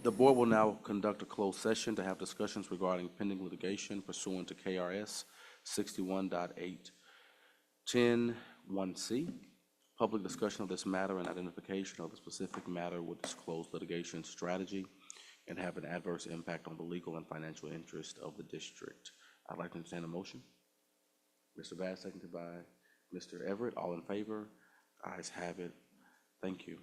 The board will now conduct a closed session to have discussions regarding pending litigation pursuant to KRS 61.810(1)(c). Public discussion of this matter and identification of the specific matter would disclose litigation strategy and have an adverse impact on the legal and financial interest of the district. I'd like to entertain a motion. Mr. Bass, seconded by Mr. Everett. All in favor? Ayes have it. Thank you.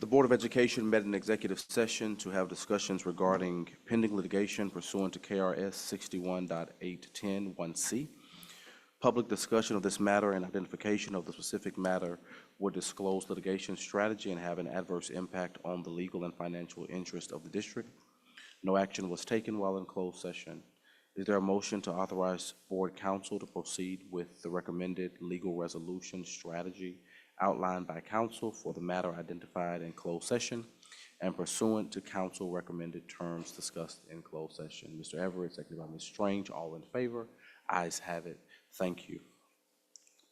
The Board of Education met in executive session to have discussions regarding pending litigation pursuant to KRS 61.810(1)C. Public discussion of this matter and identification of the specific matter would disclose litigation strategy and have an adverse impact on the legal and financial interest of the district. No action was taken while in closed session. Is there a motion to authorize board counsel to proceed with the recommended legal resolution strategy outlined by counsel for the matter identified in closed session and pursuant to counsel recommended terms discussed in closed session? Mr. Everett, seconded by Ms. Strange. All in favor? Ayes have it. Thank you.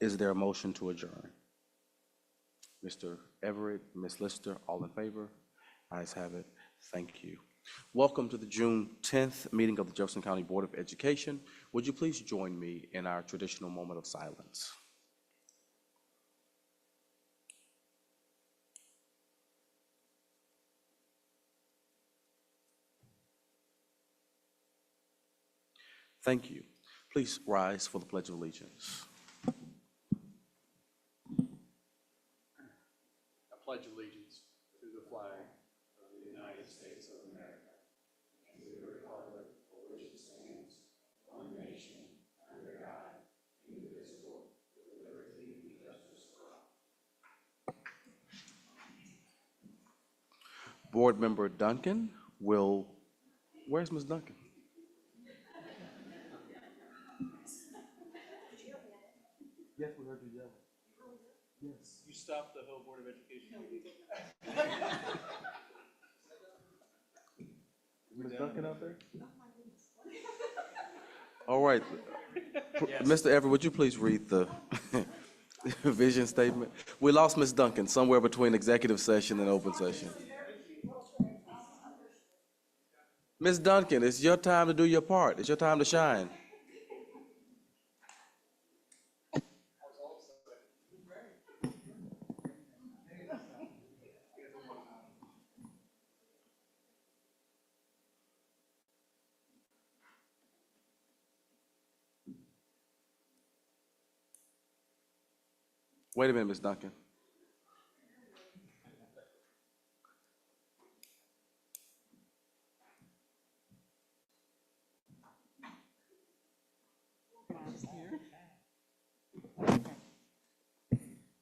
Is there a motion to adjourn? Mr. Everett, Ms. Lister, all in favor? Ayes have it. Thank you. Welcome to the June 10th meeting of the Jefferson County Board of Education. Would you please join me in our traditional moment of silence? Thank you. Please rise for the Pledge of Allegiance. I pledge allegiance to the flag of the United States of America and to the republic for which it stands, one nation, under God, indivisible, with liberty and justice for all. Board Member Duncan will, where's Ms. Duncan? Yes, we heard you yell. Yes. You stopped the whole Board of Education meeting. Ms. Duncan out there? All right. Yes. Mr. Everett, would you please read the vision statement? We lost Ms. Duncan somewhere between executive session and open session. Ms. Duncan, it's your time to do your part. It's your time to shine. Wait a minute, Ms. Duncan.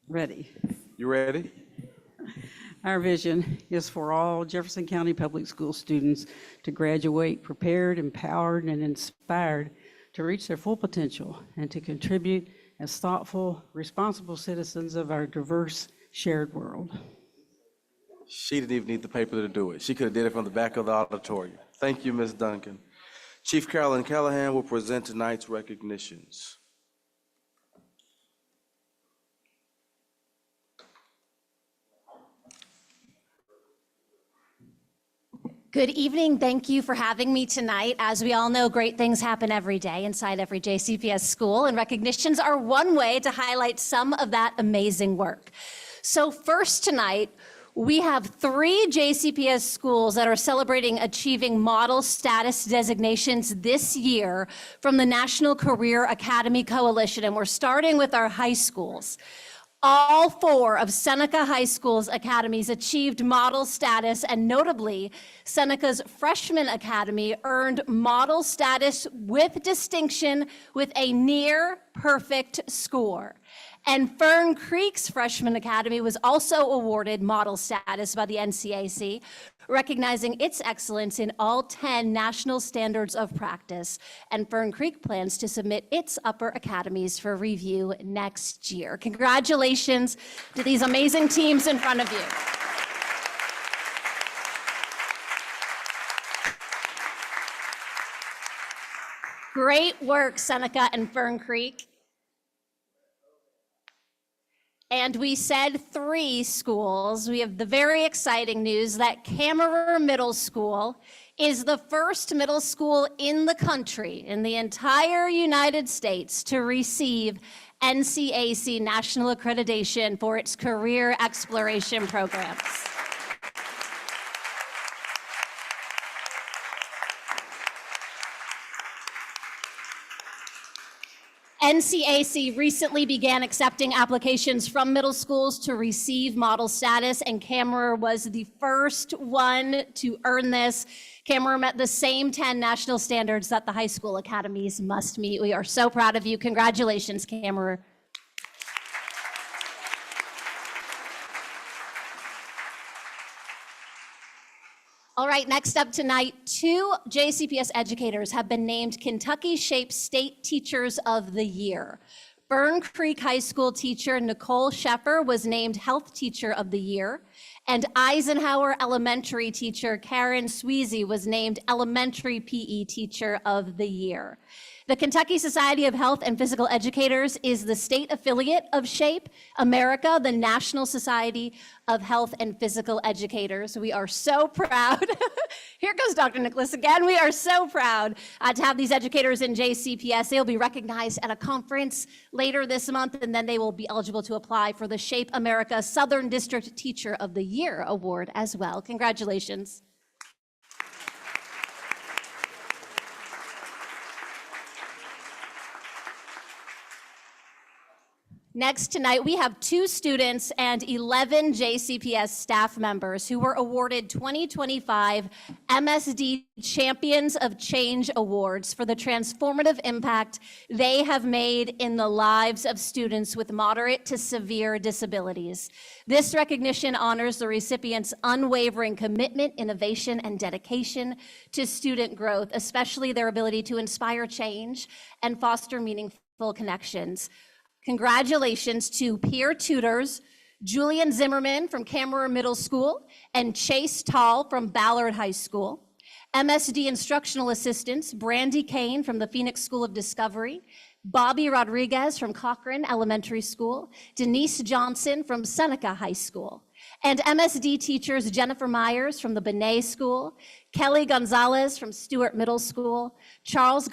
Ready. You ready? Our vision is for all Jefferson County Public School students to graduate prepared, empowered, and inspired to reach their full potential and to contribute as thoughtful, responsible citizens of our diverse, shared world. She didn't even need the paper to do it. She could have did it from the back of the auditorium. Thank you, Ms. Duncan. Chief Carolyn Callahan will present tonight's recognitions. Good evening. Thank you for having me tonight. As we all know, great things happen every day inside every JCPS school, and recognitions are one way to highlight some of that amazing work. So first tonight, we have 3 JCPS schools that are celebrating achieving model status designations this year from the National Career Academy Coalition, and we're starting with our high schools. All 4 of Seneca High School's academies achieved model status, and notably, Seneca's Freshman Academy earned model status with distinction with a near perfect score. And Fern Creek's Freshman Academy was also awarded model status by the NCAC, recognizing its excellence in all 10 national standards of practice. And Fern Creek plans to submit its upper academies for review next year. Congratulations to these amazing teams in front of you. Great work, Seneca and Fern Creek. And we said 3 schools. We have the very exciting news that Camerer Middle School is the first middle school in the country, in the entire United States, to receive NCAC national accreditation for its career exploration programs. NCAC recently began accepting applications from middle schools to receive model status, and Cameron was the first one to earn this. Cameron met the same 10 national standards that the high school academies must meet. We are so proud of you. Congratulations, Cameron. All right, next up tonight, 2 JCPS educators have been named Kentucky SHAPE State Teachers of the Year. Fern Creek High School teacher Nicole Sheffer was named Health Teacher of the Year, and Eisenhower Elementary teacher Karen Sweezy was named Elementary PE Teacher of the Year. The Kentucky Society of Health and Physical Educators is the state affiliate of SHAPE America, the National Society of Health and Physical Educators. We are so proud. Here goes Dr. Nicholas again. We are so proud to have these educators in JCPS. They'll be recognized at a conference later this month, and then they will be eligible to apply for the SHAPE America Southern District Teacher of the Year award as well. Congratulations. Next tonight, we have 2 students and 11 JCPS staff members who were awarded 2025 MSD Champions of Change Awards for the transformative impact they have made in the lives of students with moderate to severe disabilities. This recognition honors the recipients' unwavering commitment, innovation, and dedication to student growth, especially their ability to inspire change and foster meaningful connections. Congratulations to peer tutors, Julian Zimmerman from Cameron Middle School and Chase Tall from Ballard High School. MSD instructional assistants, Brandy Kane from the Phoenix School of Discovery, Bobby Rodriguez from Cochran Elementary School, Denise Johnson from Seneca High School, and MSD teachers Jennifer Myers from the Benet School, Kelly Gonzalez from Stewart Middle School, Charles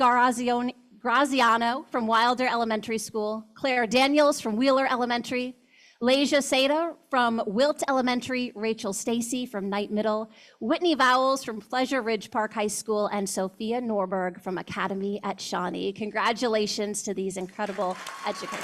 Graziano from Wilder Elementary School, Claire Daniels from Wheeler Elementary, Leja Seda from Wilt Elementary, Rachel Stacy from Knight Middle, Whitney Vowles from Pleasure Ridge Park High School, and Sophia Norberg from Academy at Shawnee. Congratulations to these incredible educators.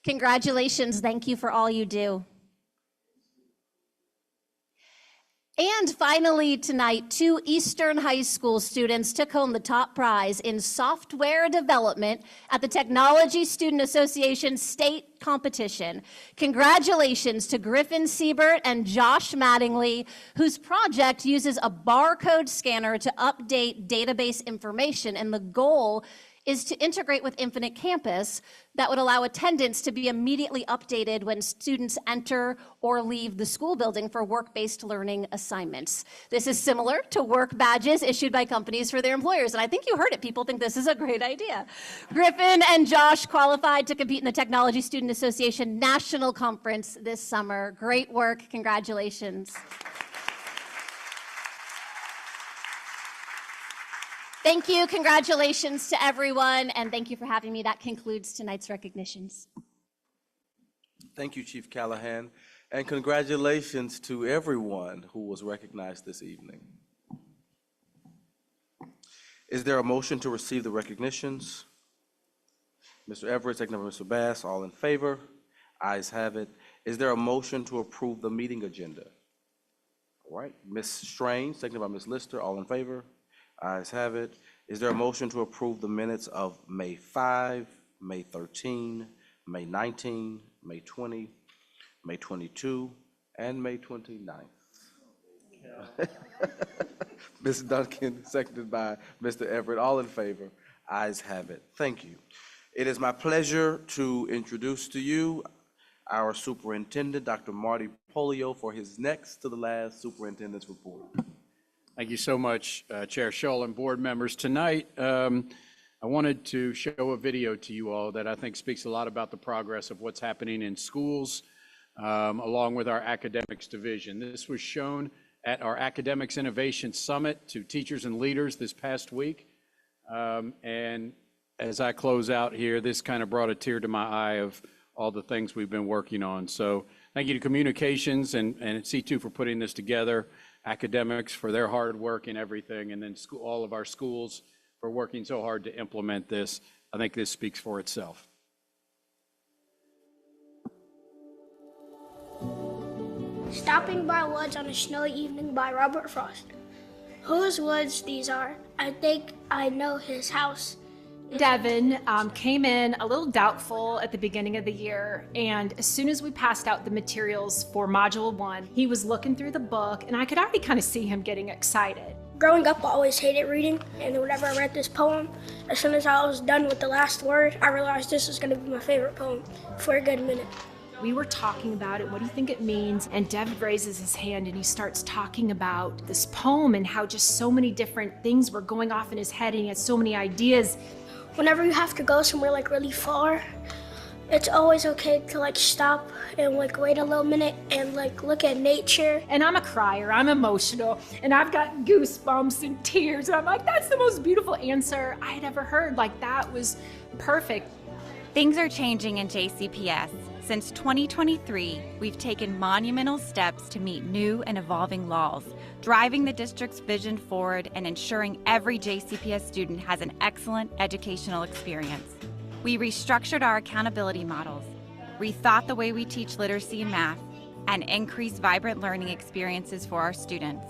Congratulations, thank you for all you do. And finally tonight, 2 Eastern High School students took home the top prize in software development at the Technology Student Association state competition. Congratulations to Griffin Siebert and Josh Mattingly, whose project uses a barcode scanner to update database information, and the goal is to integrate with Infinite Campus that would allow attendance to be immediately updated when students enter or leave the school building for work-based learning assignments. This is similar to work badges issued by companies for their employers, and I think you heard it. People think this is a great idea. Griffin and Josh qualified to compete in the Technology Student Association National Conference this summer. Great work, congratulations. Thank you, congratulations to everyone, and thank you for having me. That concludes tonight's recognitions. Thank you, Chief Callahan, and congratulations to everyone who was recognized this evening. Is there a motion to receive the recognitions? Mr. Everett, second by Mr. Bass, all in favor? Ayes have it. Is there a motion to approve the meeting agenda? All right, Ms. Strange, seconded by Ms. Lister, all in favor? Ayes have it. Is there a motion to approve the minutes of May 5, May 13, May 19, May 20, May 22, and May 29th? Ms. Duncan, seconded by Mr. Everett, all in favor? Ayes have it. Thank you. It is my pleasure to introduce to you our superintendent, Dr. Marty Polio, for his next to the last superintendent's report. Thank you so much, Chair Shull and board members. Tonight, I wanted to show a video to you all that I think speaks a lot about the progress of what's happening in schools, along with our academics division. This was shown at our Academics Innovation Summit to teachers and leaders this past week. And as I close out here, this kind of brought a tear to my eye of all the things we've been working on. So thank you to Communications and C2 for putting this together, academics for their hard work and everything, and then all of our schools for working so hard to implement this. I think this speaks for itself. Stopping by Woods on a Snowy Evening by Robert Frost. Whose woods these are? I think I know his house. Devin came in a little doubtful at the beginning of the year, and as soon as we passed out the materials for Module 1, he was looking through the book, and I could already kind of see him getting excited. Growing up, I always hated reading, and whenever I read this poem, as soon as I was done with the last word, I realized this was going to be my favorite poem for a good minute. We were talking about it, what do you think it means? And Dev raises his hand and he starts talking about this poem and how just so many different things were going off in his head and he had so many ideas. Whenever you have to go somewhere like really far, it's always okay to like stop and like wait a little minute and like look at nature. And I'm a crier, I'm emotional, and I've got goosebumps and tears. And I'm like, that's the most beautiful answer I had ever heard. Like, that was perfect. Things are changing in JCPS. Since 2023, we've taken monumental steps to meet new and evolving laws, driving the district's vision forward and ensuring every JCPS student has an excellent educational experience. We restructured our accountability models, rethought the way we teach literacy and math, and increased vibrant learning experiences for our students.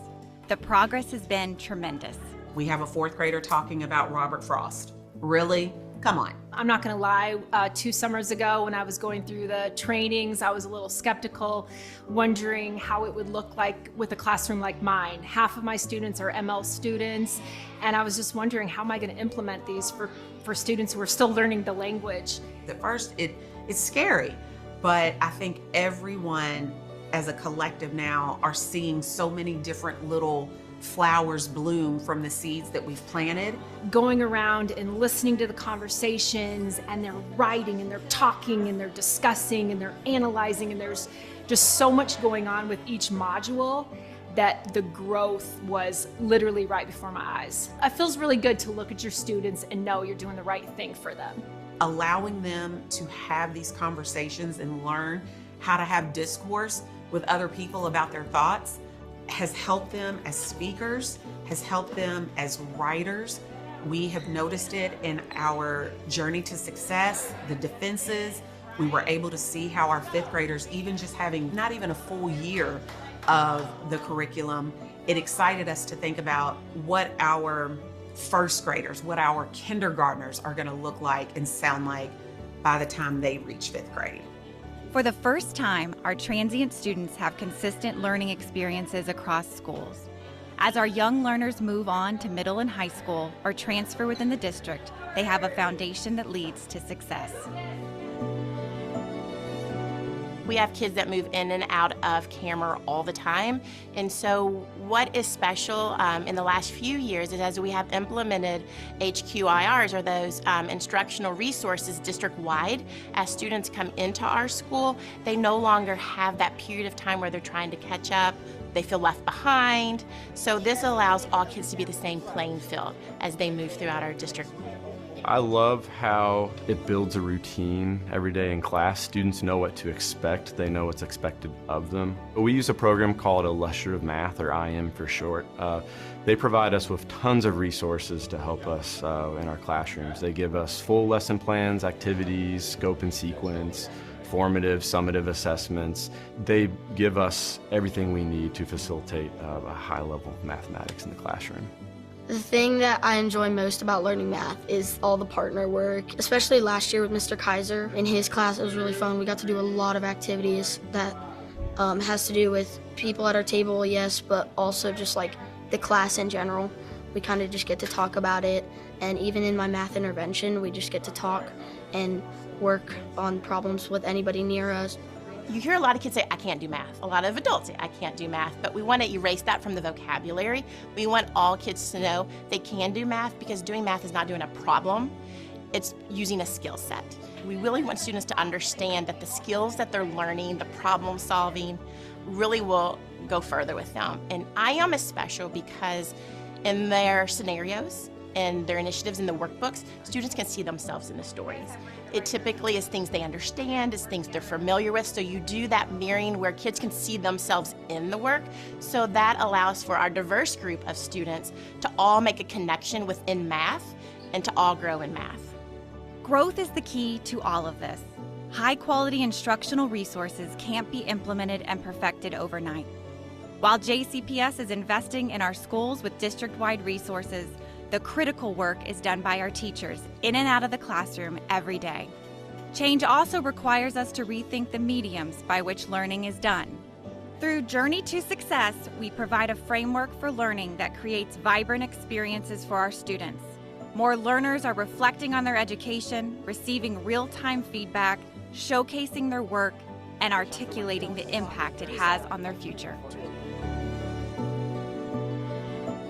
The progress has been tremendous. We have a fourth grader talking about Robert Frost. Really? Come on. I'm not gonna lie, 2 summers ago when I was going through the trainings, I was a little skeptical, wondering how it would look like with a classroom like mine. Half of my students are ML students, and I was just wondering, how am I gonna implement these for students who are still learning the language? At first, it's scary, but I think everyone as a collective now are seeing so many different little flowers bloom from the seeds that we've planted. Going around and listening to the conversations, and they're writing and they're talking and they're discussing and they're analyzing, and there's just so much going on with each module that the growth was literally right before my eyes. It feels really good to look at your students and know you're doing the right thing for them. Allowing them to have these conversations and learn how to have discourse with other people about their thoughts has helped them as speakers, has helped them as writers. We have noticed it in our journey to success, the defenses. We were able to see how our 5th graders, even just having not even a full year of the curriculum, it excited us to think about what our 1st graders, what our kindergartners are gonna look like and sound like by the time they reach 5th grade. For the first time, our transient students have consistent learning experiences across schools. As our young learners move on to middle and high school or transfer within the district, they have a foundation that leads to success. We have kids that move in and out of camera all the time, and so what is special in the last few years is as we have implemented HQIRs, or those instructional resources district-wide, as students come into our school, they no longer have that period of time where they're trying to catch up, they feel left behind, so this allows all kids to be the same playing field as they move throughout our district. I love how it builds a routine every day in class. Students know what to expect. They know what's expected of them. We use a program called Illustrative Math, or IM for short. They provide us with tons of resources to help us in our classrooms. They give us full lesson plans, activities, scope and sequence, formative, summative assessments. They give us everything we need to facilitate a high level of mathematics in the classroom. The thing that I enjoy most about learning math is all the partner work, especially last year with Mr. Kaiser. In his class, it was really fun. We got to do a lot of activities that has to do with people at our table, yes, but also just like the class in general. We kind of just get to talk about it. And even in my math intervention, we just get to talk and work on problems with anybody near us. You hear a lot of kids say, I can't do math. A lot of adults say, I can't do math, but we want to erase that from the vocabulary. We want all kids to know they can do math, because doing math is not doing a problem, it's using a skill set. We really want students to understand that the skills that they're learning, the problem solving, really will go further with them. And IM is special because in their scenarios, and their initiatives in the workbooks, students can see themselves in the stories. It typically is things they understand, is things they're familiar with, so you do that mirroring where kids can see themselves in the work. So that allows for our diverse group of students to all make a connection within math and to all grow in math. Growth is the key to all of this. High-quality instructional resources can't be implemented and perfected overnight. While JCPS is investing in our schools with district-wide resources, the critical work is done by our teachers in and out of the classroom every day. Change also requires us to rethink the mediums by which learning is done. Through Journey to Success, we provide a framework for learning that creates vibrant experiences for our students. More learners are reflecting on their education, receiving real-time feedback, showcasing their work, and articulating the impact it has on their future.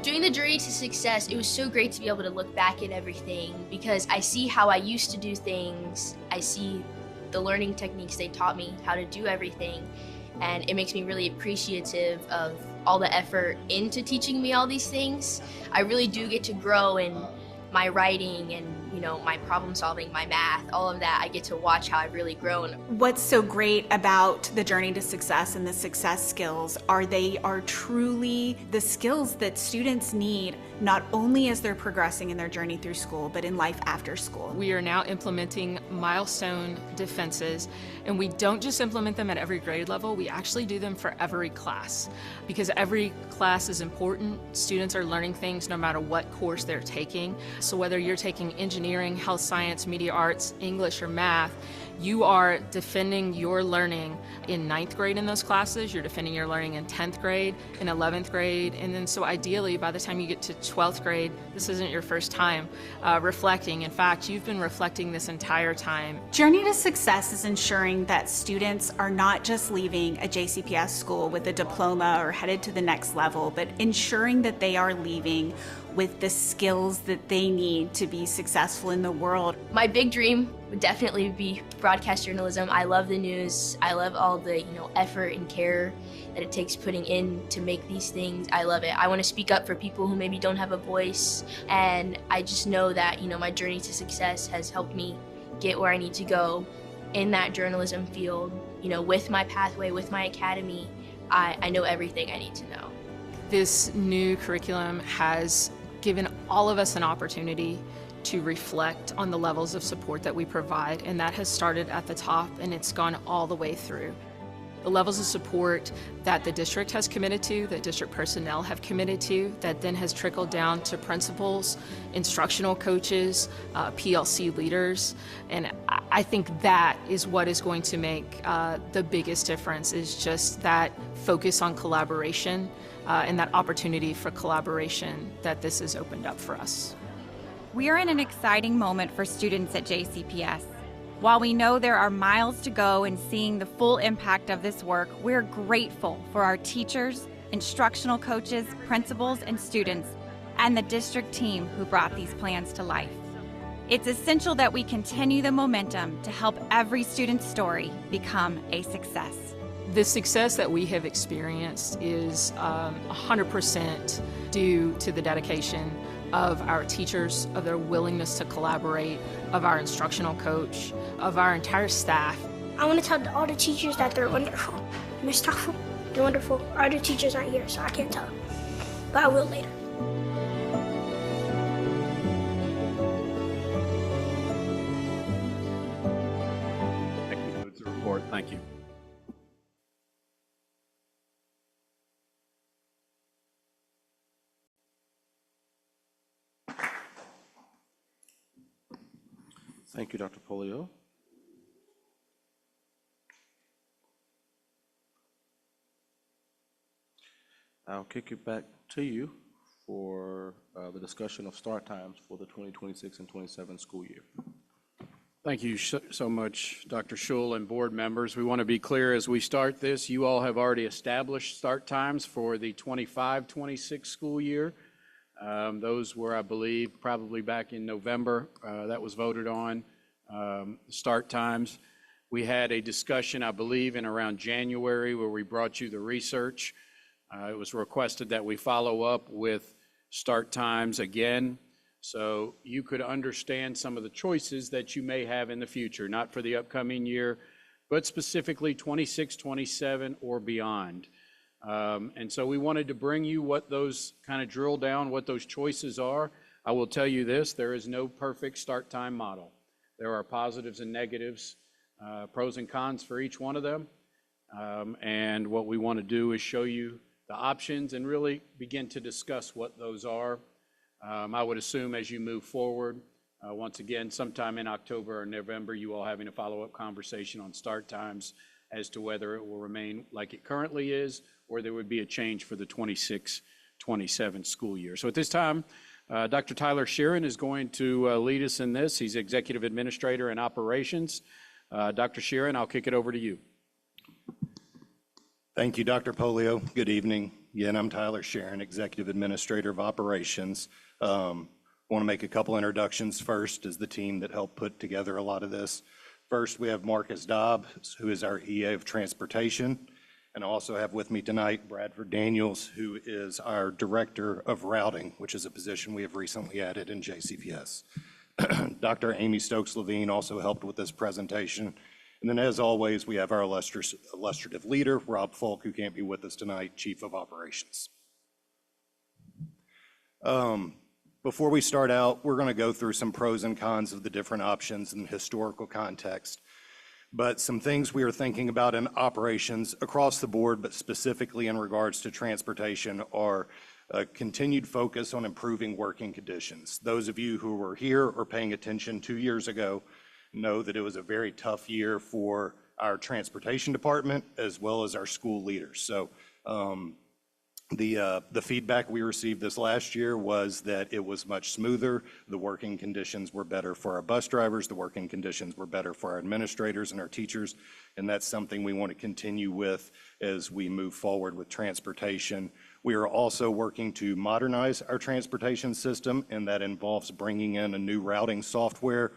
During the Journey to Success, it was so great to be able to look back at everything because I see how I used to do things. I see the learning techniques they taught me, how to do everything, and it makes me really appreciative of all the effort into teaching me all these things. I really do get to grow in my writing and, my problem solving, my math, all of that. I get to watch how I've really grown. What's so great about the Journey to Success and the success skills are they are truly the skills that students need, not only as they're progressing in their journey through school, but in life after school. We are now implementing milestone defenses, and we don't just implement them at every grade level, we actually do them for every class. Because every class is important, students are learning things no matter what course they're taking. So whether you're taking engineering, health science, media arts, English, or math, you are defending your learning in 9th grade in those classes, you're defending your learning in 10th grade, in 11th grade, and then so ideally by the time you get to 12th grade, this isn't your first time reflecting. In fact, you've been reflecting this entire time. Journey to Success is ensuring that students are not just leaving a JCPS school with a diploma or headed to the next level, but ensuring that they are leaving with the skills that they need to be successful in the world. My big dream would definitely be broadcast journalism. I love the news. I love all the effort and care that it takes putting in to make these things. I love it. I want to speak up for people who maybe don't have a voice, and I just know that my journey to success has helped me get where I need to go in that journalism field. With my pathway, with my academy, I know everything I need to know. This new curriculum has given all of us an opportunity to reflect on the levels of support that we provide, and that has started at the top and it's gone all the way through. The levels of support that the district has committed to, that district personnel have committed to, that then has trickled down to principals, instructional coaches, PLC leaders, and I think that is what is going to make the biggest difference, is just that focus on collaboration and that opportunity for collaboration that this has opened up for us. We are in an exciting moment for students at JCPS. While we know there are miles to go in seeing the full impact of this work, we're grateful for our teachers, instructional coaches, principals, and students, and the district team who brought these plans to life. It's essential that we continue the momentum to help every student's story become a success. The success that we have experienced is 100% due to the dedication of our teachers, of their willingness to collaborate, of our instructional coach, of our entire staff. I want to tell all the teachers that they're wonderful. Miss Toffel, you're wonderful. Our other teachers aren't here, so I can't tell them, but I will later. That concludes the report. Thank you. Thank you, Dr. Polio. I'll kick it back to you for the discussion of start times for the 2026 and 27 school year. Thank you so much, Dr. Schul and board members. We want to be clear as we start this, you all have already established start times for the 25-26 school year. Those were, I believe, probably back in November, that was voted on, start times. We had a discussion, I believe, in around January where we brought you the research. It was requested that we follow up with start times again. So you could understand some of the choices that you may have in the future, not for the upcoming year, but specifically 26, 27, or beyond. And so we wanted to bring you what those kind of drill down, what those choices are. I will tell you this, there is no perfect start time model. There are positives and negatives, pros and cons for each one of them. And what we want to do is show you the options and really begin to discuss what those are. I would assume as you move forward, once again, sometime in October or November, you all having a follow-up conversation on start times as to whether it will remain like it currently is, or there would be a change for the 26-27 school year. So at this time, Dr. Tyler Sheeran is going to lead us in this. He's Executive Administrator in Operations. Dr. Sheeran, I'll kick it over to you. Thank you, Dr. Polio. Good evening. Again, I'm Tyler Sheeran, Executive Administrator of Operations. I want to make a couple introductions first as the team that helped put together a lot of this. First, we have Marcus Dobbs, who is our EA of Transportation. And I also have with me tonight Bradford Daniels, who is our Director of Routing, which is a position we have recently added in JCPS. Dr. Amy Stokes-Levine also helped with this presentation. And then as always, we have our illustrative leader, Rob Falk, who can't be with us tonight, Chief of Operations. Before we start out, we're going to go through some pros and cons of the different options in historical context. But some things we are thinking about in operations across the board, but specifically in regards to transportation, are a continued focus on improving working conditions. Those of you who were here or paying attention 2 years ago know that it was a very tough year for our transportation department as well as our school leaders. So the feedback we received this last year was that it was much smoother. The working conditions were better for our bus drivers. The working conditions were better for our administrators and our teachers. And that's something we want to continue with as we move forward with transportation. We are also working to modernize our transportation system, and that involves bringing in a new routing software,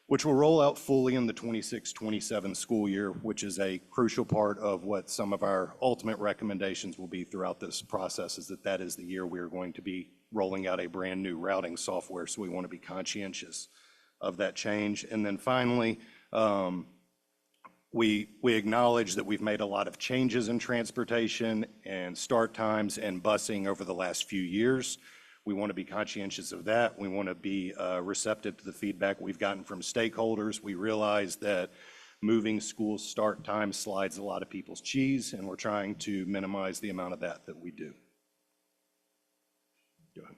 which will roll out fully in the 26-27 school year, which is a crucial part of what some of our ultimate recommendations will be throughout this process, is that is the year we are going to be rolling out a brand new routing software. So we want to be conscientious of that change. And then finally, we acknowledge that we've made a lot of changes in transportation and start times and busing over the last few years. We want to be conscientious of that. We want to be receptive to the feedback we've gotten from stakeholders. We realize that moving school start time slides a lot of people's cheese, and we're trying to minimize the amount of that we do. Go ahead.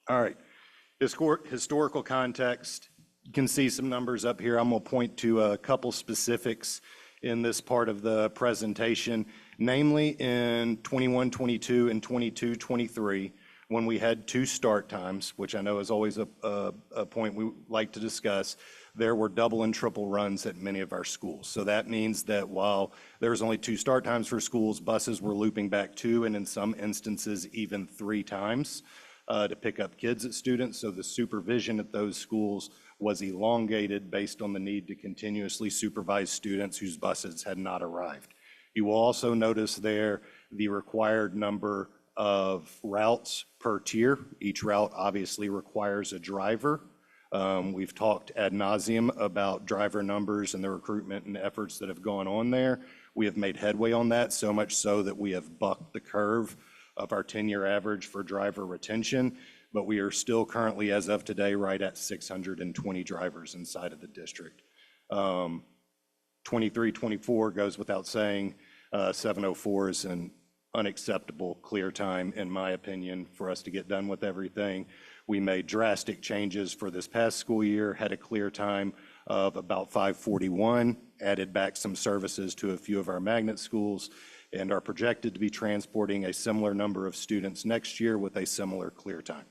All right. Historical context. You can see some numbers up here. I'm going to point to a couple specifics in this part of the presentation, namely in 21-22 and 22-23. When we had 2 start times, which I know is always a point we like to discuss, there were double and triple runs at many of our schools. So that means that while there's only 2 start times for schools, buses were looping back 2 and in some instances even 3 times to pick up kids at students. So the supervision at those schools was elongated based on the need to continuously supervise students whose buses had not arrived. You will also notice there the required number of routes per tier. Each route obviously requires a driver. We've talked ad nauseum about driver numbers and the recruitment and efforts that have gone on there. We have made headway on that, so much so that we have bucked the curve of our 10-year average for driver retention, but we are still currently, as of today, right at 620 drivers inside of the district. 23-24 goes without saying. 704 is an unacceptable clear time, in my opinion, for us to get done with everything. We made drastic changes for this past school year, had a clear time of about 5:41, added back some services to a few of our magnet schools, and are projected to be transporting a similar number of students next year with a similar clear time.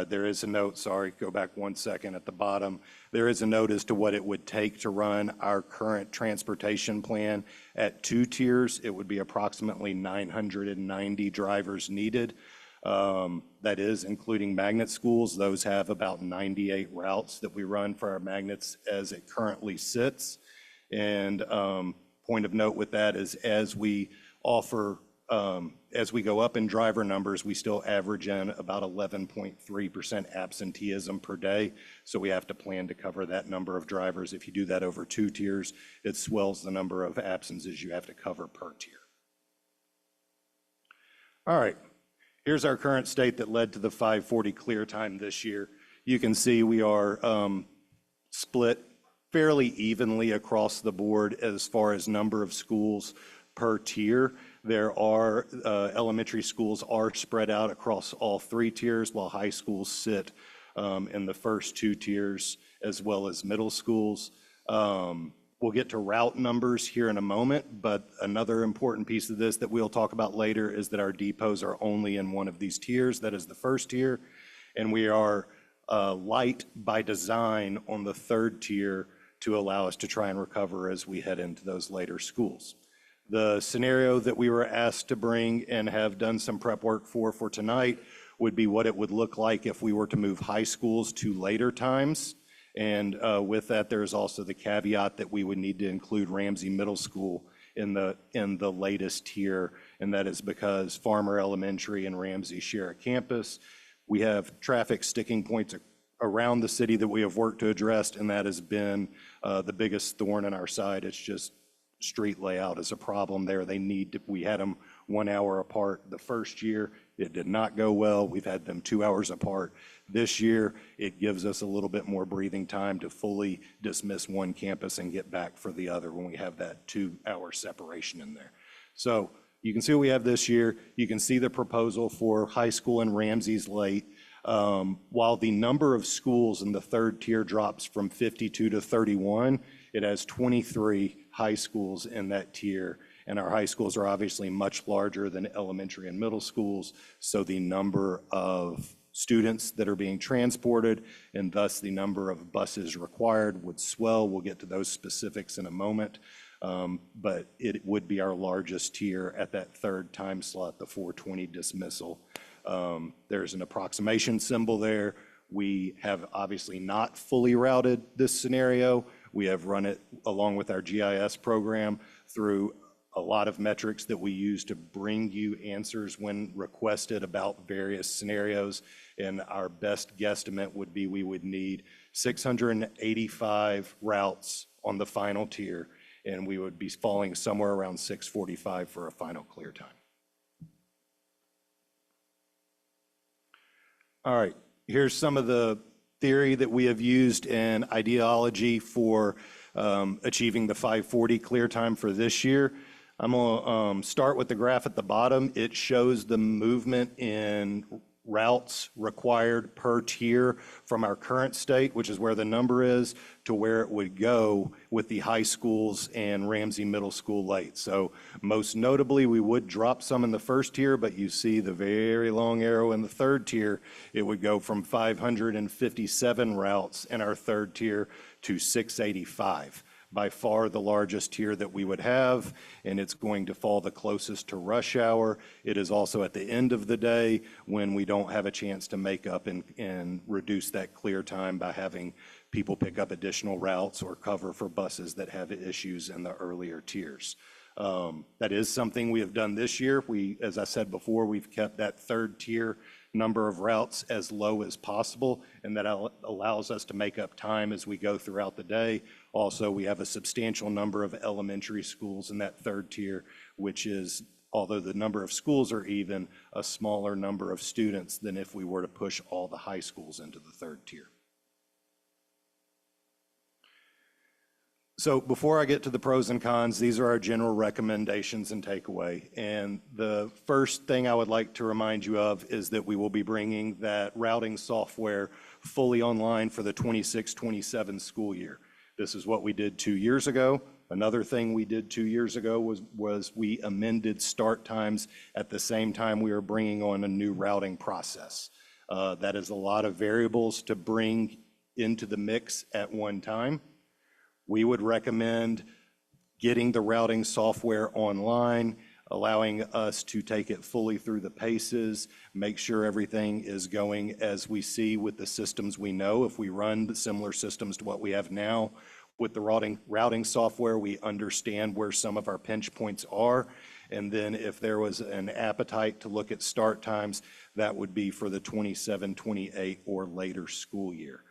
There is a note, sorry, go back 1 second at the bottom. There is a note as to what it would take to run our current transportation plan at 2 tiers. It would be approximately 990 drivers needed. That is including magnet schools. Those have about 98 routes that we run for our magnets as it currently sits. And point of note with that is as we offer as we go up in driver numbers, we still average in about 11.3% absenteeism per day. So we have to plan to cover that number of drivers. If you do that over 2 tiers, it swells the number of absences you have to cover per tier. All right, here's our current state that led to the 540 clear time this year. You can see we are split fairly evenly across the board as far as number of schools per tier. There are elementary schools are spread out across all 3 tiers, while high schools sit in the first 2 tiers, as well as middle schools. We'll get to route numbers here in a moment, but another important piece of this that we'll talk about later is that our depots are only in one of these tiers. That is the first tier, and we are light by design on the 3rd tier to allow us to try and recover as we head into those later schools. The scenario that we were asked to bring and have done some prep work for tonight would be what it would look like if we were to move high schools to later times. And with that, there's also the caveat that we would need to include Ramsey Middle School in the latest tier, and that is because Farmer Elementary and Ramsey share a campus. We have traffic sticking points around the city that we have worked to address, and that has been the biggest thorn in our side. It's just street layout is a problem there. We had them 1 hour apart the first year. It did not go well. We've had them 2 hours apart. This year, it gives us a little bit more breathing time to fully dismiss one campus and get back for the other when we have that 2-hour separation in there. So you can see what we have this year. You can see the proposal for high school and Ramsey's late. While the number of schools in the 3rd tier drops from 52 to 31, it has 23 high schools in that tier, and our high schools are obviously much larger than elementary and middle schools, so the number of students that are being transported and thus the number of buses required would swell. We'll get to those specifics in a moment, but it would be our largest tier at that 3rd time slot, the 420 dismissal. There's an approximation symbol there. We have obviously not fully routed this scenario. We have run it along with our GIS program through a lot of metrics that we use to bring you answers when requested about various scenarios. And our best guesstimate would be we would need 685 routes on the final tier, and we would be falling somewhere around 645 for a final clear time. All right, here's some of the theory that we have used and ideology for achieving the 540 clear time for this year. I'm going to start with the graph at the bottom. It shows the movement in routes required per tier from our current state, which is where the number is, to where it would go with the high schools and Ramsey Middle School late. So most notably, we would drop some in the first tier, but you see the very long arrow in the 3rd tier. It would go from 557 routes in our 3rd tier to 685. By far the largest tier that we would have, and it's going to fall the closest to rush hour. It is also at the end of the day when we don't have a chance to make up and reduce that clear time by having people pick up additional routes or cover for buses that have issues in the earlier tiers. That is something we have done this year. As I said before, we've kept that 3rd tier number of routes as low as possible, and that allows us to make up time as we go throughout the day. Also, we have a substantial number of elementary schools in that 3rd tier, which is, although the number of schools are even, a smaller number of students than if we were to push all the high schools into the 3rd tier. So before I get to the pros and cons, these are our general recommendations and takeaway. And the first thing I would like to remind you of is that we will be bringing that routing software fully online for the 26-27 school year. This is what we did 2 years ago. Another thing we did 2 years ago was we amended start times at the same time we were bringing on a new routing process. That is a lot of variables to bring into the mix at one time. We would recommend getting the routing software online, allowing us to take it fully through the paces, make sure everything is going as we see with the systems we know. If we run the similar systems to what we have now, with the routing software, we understand where some of our pinch points are, And then if there was an appetite to look at start times, that would be for the 27, 28 or later school year.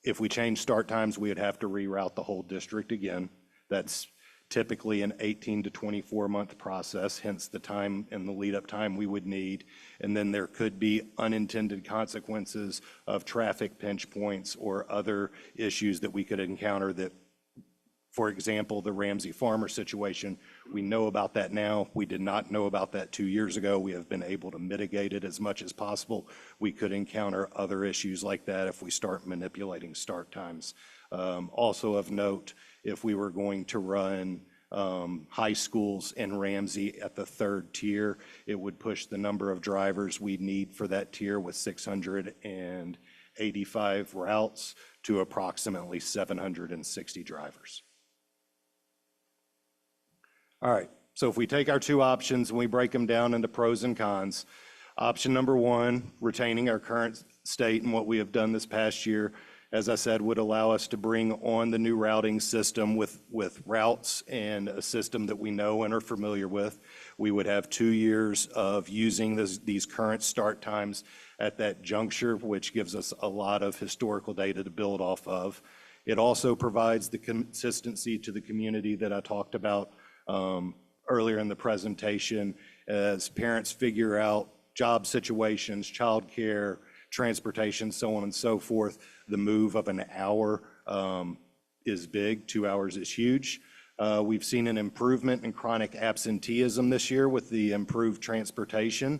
If we change start times, we would have to reroute the whole district again. That's typically an 18 to 24-month process, hence the time and the lead-up time we would need. And then there could be unintended consequences of traffic pinch points or other issues that we could encounter that, for example, the Ramsey Farmer situation, we know about that now. We did not know about that 2 years ago. We have been able to mitigate it as much as possible. We could encounter other issues like that if we start manipulating start times. Also of note, if we were going to run high schools in Ramsey at the third tier, it would push the number of drivers we need for that tier with 685 routes to approximately 760 drivers. All right, so if we take our two options and we break them down into pros and cons, option number one, retaining our current state and what we have done this past year, as I said, would allow us to bring on the new routing system with routes and a system that we know and are familiar with. We would have 2 years of using these current start times at that juncture, which gives us a lot of historical data to build off of. It also provides the consistency to the community that I talked about earlier in the presentation as parents figure out job situations, childcare, transportation, so on and so forth. The move of an hour is big. 2 hours is huge. We've seen an improvement in chronic absenteeism this year with the improved transportation.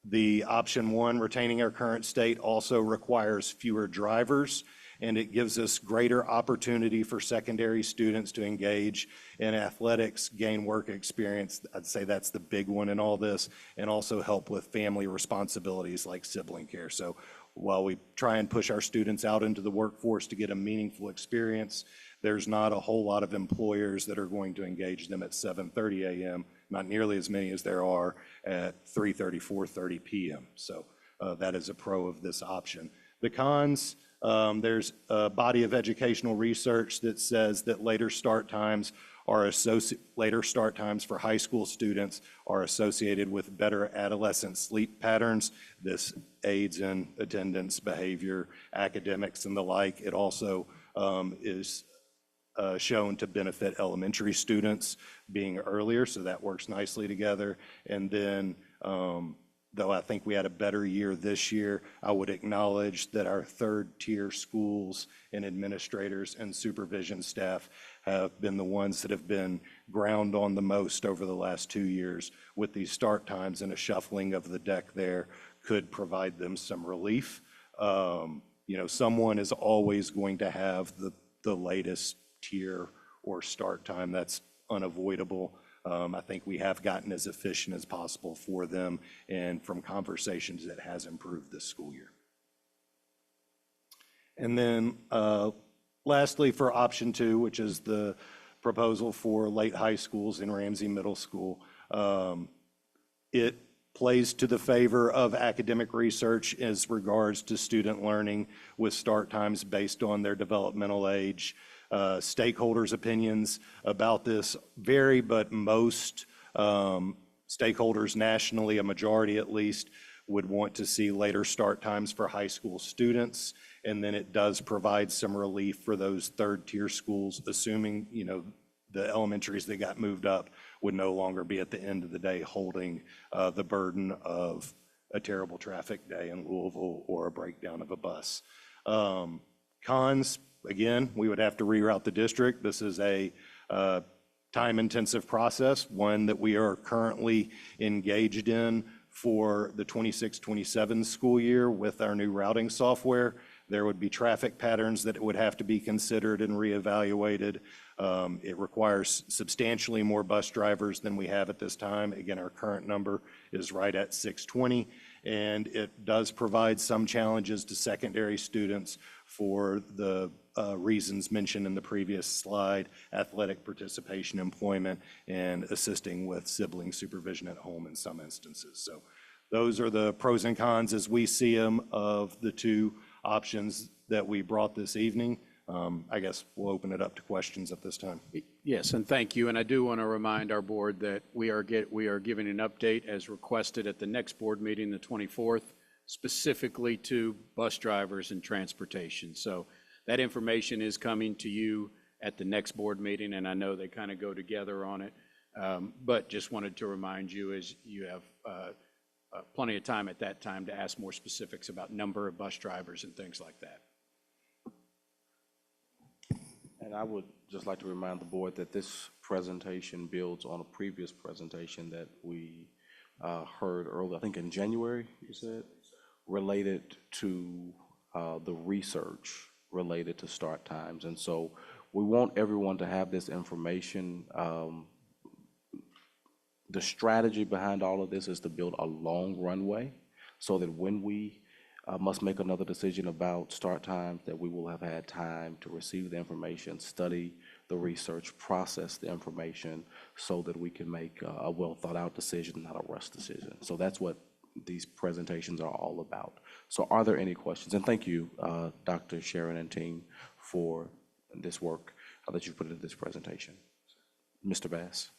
The option one, retaining our current state, also requires fewer drivers, and it gives us greater opportunity for secondary students to engage in athletics, gain work experience. I'd say that's the big one in all this, and also help with family responsibilities like sibling care. So while we try and push our students out into the workforce to get a meaningful experience, there's not a whole lot of employers that are going to engage them at 7:30 a.m., not nearly as many as there are at 3:30, 4:30 p.m. So that is a pro of this option. The cons, there's a body of educational research that says that later start times for high school students are associated with better adolescent sleep patterns. This aids in attendance, behavior, academics, and the like. It also is shown to benefit elementary students being earlier, so that works nicely together. And then, though I think we had a better year this year, I would acknowledge that our third tier schools and administrators and supervision staff have been the ones that have been ground on the most over the last 2 years. With these start times and a shuffling of the deck there could provide them some relief. Someone is always going to have the latest tier or start time. That's unavoidable. I think we have gotten as efficient as possible for them, and from conversations, it has improved this school year. And then lastly, for option two, which is the proposal for late high schools in Ramsey Middle School, it plays to the favor of academic research as regards to student learning with start times based on their developmental age. Stakeholders' opinions about this vary, but most stakeholders nationally, a majority at least, would want to see later start times for high school students. And then it does provide some relief for those third tier schools, assuming, the elementaries that got moved up would no longer be at the end of the day holding the burden of a terrible traffic day in Louisville or a breakdown of a bus. Cons, again, we would have to reroute the district. This is a time-intensive process, one that we are currently engaged in for the 26-27 school year with our new routing software. There would be traffic patterns that would have to be considered and reevaluated. It requires substantially more bus drivers than we have at this time. Again, our current number is right at 620, and it does provide some challenges to secondary students for the reasons mentioned in the previous slide: athletic participation, employment, and assisting with sibling supervision at home in some instances. So those are the pros and cons as we see them of the two options that we brought this evening. I guess we'll open it up to questions at this time. Yes, and thank you. And I do want to remind our board that we are giving an update as requested at the next board meeting, the 24th, specifically to bus drivers and transportation. So that information is coming to you at the next board meeting, and I know they kind of go together on it. But just wanted to remind you, as you have plenty of time at that time to ask more specifics about number of bus drivers and things like that. And I would just like to remind the board that this presentation builds on a previous presentation that we heard earlier, I think in January, you said, related to the research related to start times. And so we want everyone to have this information. The strategy behind all of this is to build a long runway so that when we must make another decision about start times, that we will have had time to receive the information, study the research, process the information so that we can make a well thought out decision, not a rush decision. So that's what these presentations are all about. So are there any questions? And thank you, Dr. Sharon and team, for this work that you put into this presentation. Mr. Bass.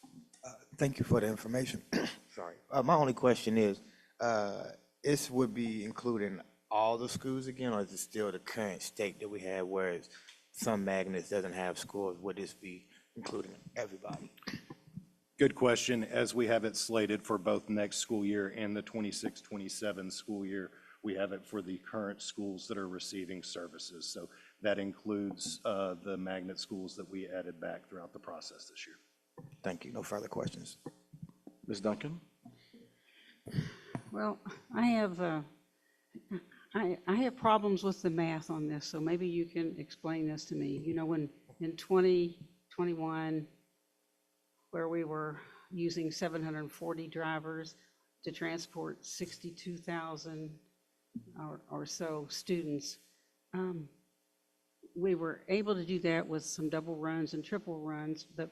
Thank you for the information. Sorry. My only question is, this would be including all the schools again, or is it still the current state that we have where some magnets doesn't have schools? Would this be including everybody? Good question. As we have it slated for both next school year and the 26-27 school year, we have it for the current schools that are receiving services. So that includes the magnet schools that we added back throughout the process this year. Thank you. No further questions. Ms. Duncan? Well, I have problems with the math on this, so maybe you can explain this to me. You know, when in 2021, where we were using 740 drivers to transport 62,000 or so students, we were able to do that with some double runs and triple runs, but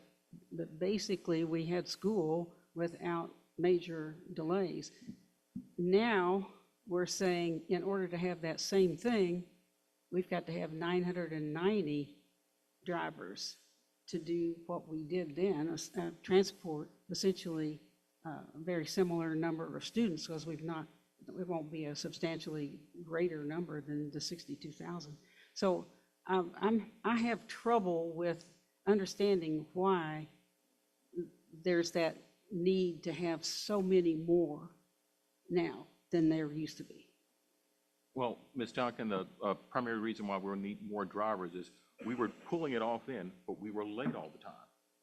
basically we had school without major delays. Now we're saying in order to have that same thing, we've got to have 990 drivers to do what we did then, transport essentially a very similar number of students, because it won't be a substantially greater number than the 62,000. So I have trouble with understanding why there's that need to have so many more now than there used to be. Well, Ms. Duncan, the primary reason why we'll need more drivers is we were pulling it off in, but we were late all the time.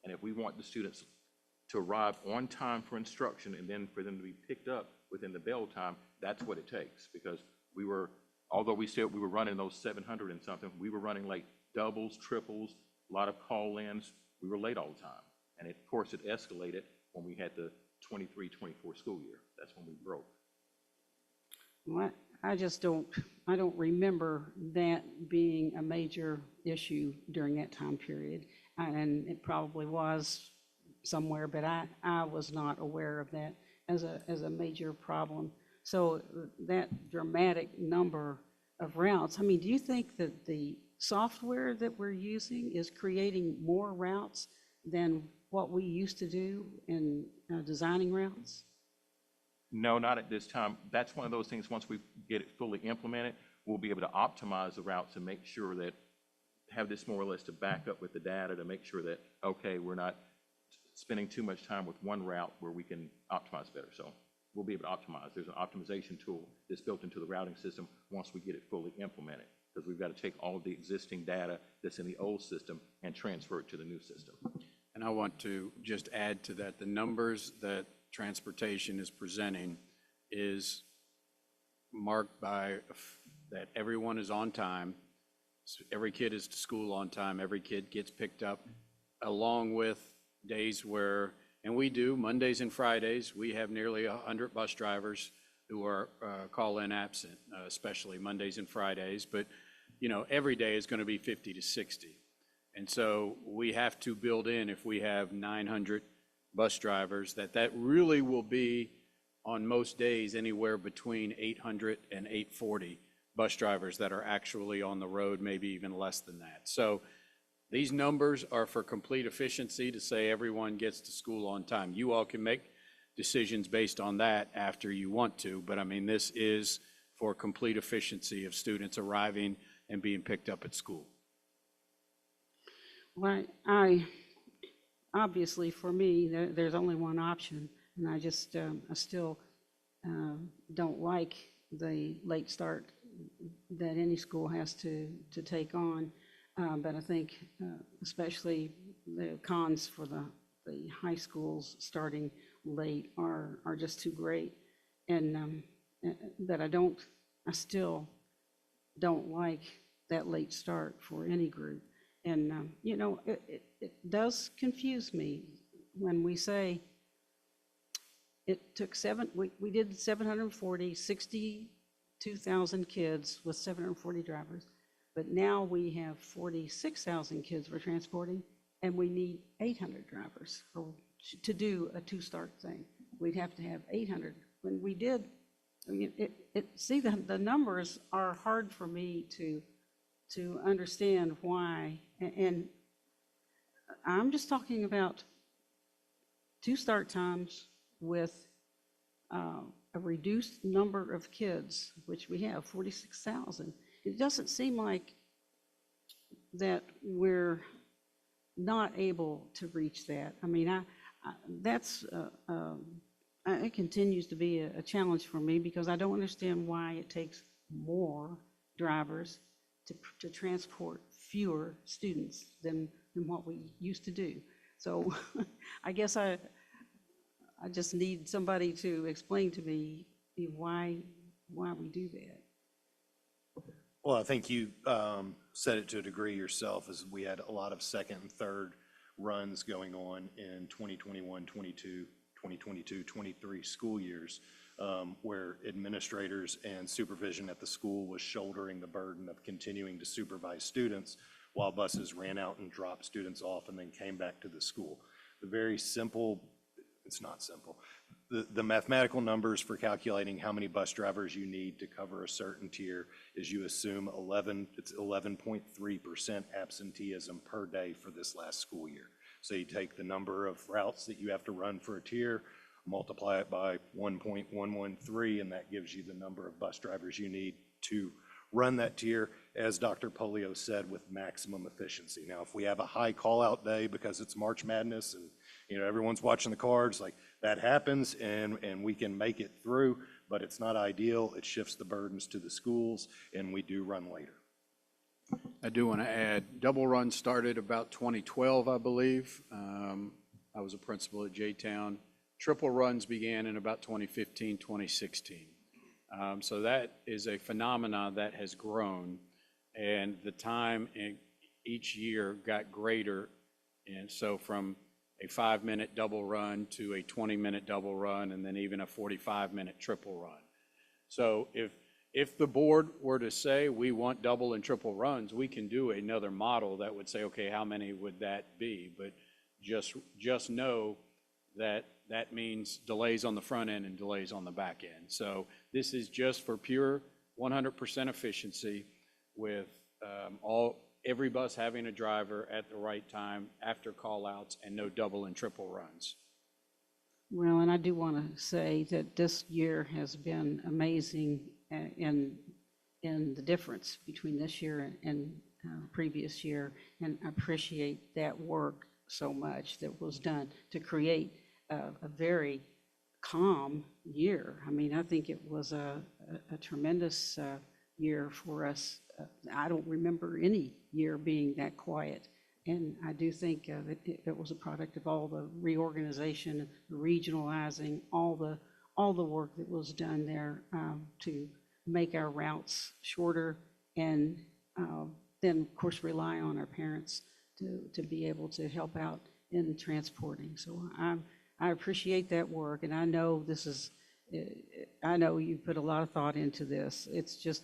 And if we want the students to arrive on time for instruction and then for them to be picked up within the bell time, that's what it takes. Because although we said we were running those 700 and something, we were running late doubles, triples, a lot of call-ins. We were late all the time. And of course, it escalated when we had the 23-24 school year. That's when we broke. Well, I don't remember that being a major issue during that time period. And it probably was somewhere, but I was not aware of that as a major problem. So that dramatic number of routes, I mean, do you think that the software that we're using is creating more routes than what we used to do in designing routes? No, not at this time. That's one of those things, once we get it fully implemented, we'll be able to optimize the routes and make sure that, have this more or less to back up with the data to make sure that, okay, we're not spending too much time with one route where we can optimize better. So we'll be able to optimize. There's an optimization tool that's built into the routing system once we get it fully implemented, because we've got to take all of the existing data that's in the old system and transfer it to the new system. And I want to just add to that, the numbers that transportation is presenting is marked by that everyone is on time. Every kid is to school on time. Every kid gets picked up, along with days where, and we do, Mondays and Fridays, we have nearly 100 bus drivers who are call-in absent, especially Mondays and Fridays. But, you know, every day is going to be 50 to 60. And so we have to build in, if we have 900 bus drivers, that really will be on most days anywhere between 800 and 840 bus drivers that are actually on the road, maybe even less than that. So these numbers are for complete efficiency to say everyone gets to school on time. You all can make decisions based on that after you want to, but I mean, this is for complete efficiency of students arriving and being picked up at school. Well, obviously for me, there's only one option, and I just, I still don't like the late start that any school has to take on. But I think especially the cons for the high schools starting late are just too great. And that I still don't like that late start for any group. And, you know, it does confuse me when we say it took we did 62,000 kids with 740 drivers. But now we have 46,000 kids we're transporting, and we need 800 drivers to do a two-start thing. We'd have to have 800. When we did, I mean, see, the numbers are hard for me to understand why. And I'm just talking about two start times with a reduced number of kids, which we have 46,000. It doesn't seem like that we're not able to reach that. I mean, it continues to be a challenge for me because I don't understand why it takes more drivers to transport fewer students than what we used to do. So I guess I just need somebody to explain to me why we do that. Well, I think you said it to a degree yourself, as we had a lot of second and third runs going on in 2021, 2022, 23 school years, where administrators and supervision at the school was shouldering the burden of continuing to supervise students while buses ran out and dropped students off and then came back to the school. The very simple, it's not simple, the mathematical numbers for calculating how many bus drivers you need to cover a certain tier is you assume 11.3% absenteeism per day for this last school year. So you take the number of routes that you have to run for a tier, multiply it by 1.113, and that gives you the number of bus drivers you need to run that tier, as Dr. Polio said, with maximum efficiency. Now, if we have a high call-out day because it's March Madness and everyone's watching the cards, like that happens, and we can make it through, but it's not ideal. It shifts the burdens to the schools, and we do run later. I do want to add, double run started about 2012, I believe. I was a principal at J-Town. Triple runs began in about 2015, 2016. So that is a phenomenon that has grown, and the time in each year got greater. And so from a 5-minute double run to a 20-minute double run, and then even a 45-minute triple run. So if the board were to say we want double and triple runs, we can do another model that would say, okay, how many would that be? But just know that that means delays on the front end and delays on the back end. So this is just for pure 100% efficiency with every bus having a driver at the right time after call-outs and no double and triple runs. Well, and I do want to say that this year has been amazing in the difference between this year and previous year, and I appreciate that work so much that was done to create a very calm year. I mean, I think it was a tremendous year for us. I don't remember any year being that quiet. And I do think that it was a product of all the reorganization, regionalizing, all the work that was done there to make our routes shorter, and then, of course, rely on our parents to be able to help out in transporting. So I appreciate that work, and I know I know you put a lot of thought into this. It's just,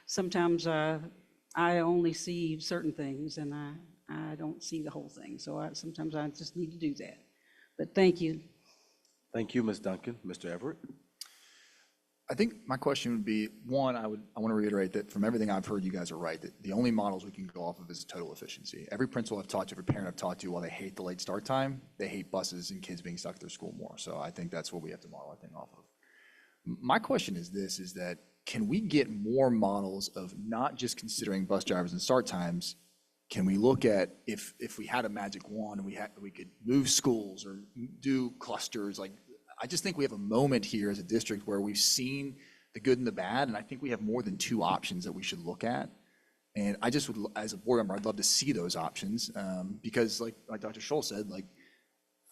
sometimes I only see certain things, and I don't see the whole thing. So sometimes I just need to do that. But thank you. Thank you, Ms. Duncan. Mr. Everett? I think my question would be, one, I want to reiterate that from everything I've heard, you guys are right, that the only models we can go off of is total efficiency. Every principal I've talked to, every parent I've talked to, while they hate the late start time, they hate buses and kids being stuck at their school more. So I think that's what we have to model, I think, off of. My question is this, is that can we get more models of not just considering bus drivers and start times? Can we look at if we had a magic wand and we could move schools or do clusters? Like, I just think we have a moment here as a district where we've seen the good and the bad, and I think we have more than two options that we should look at. And I just would, as a board member, I'd love to see those options because, like Dr. Scholl said, like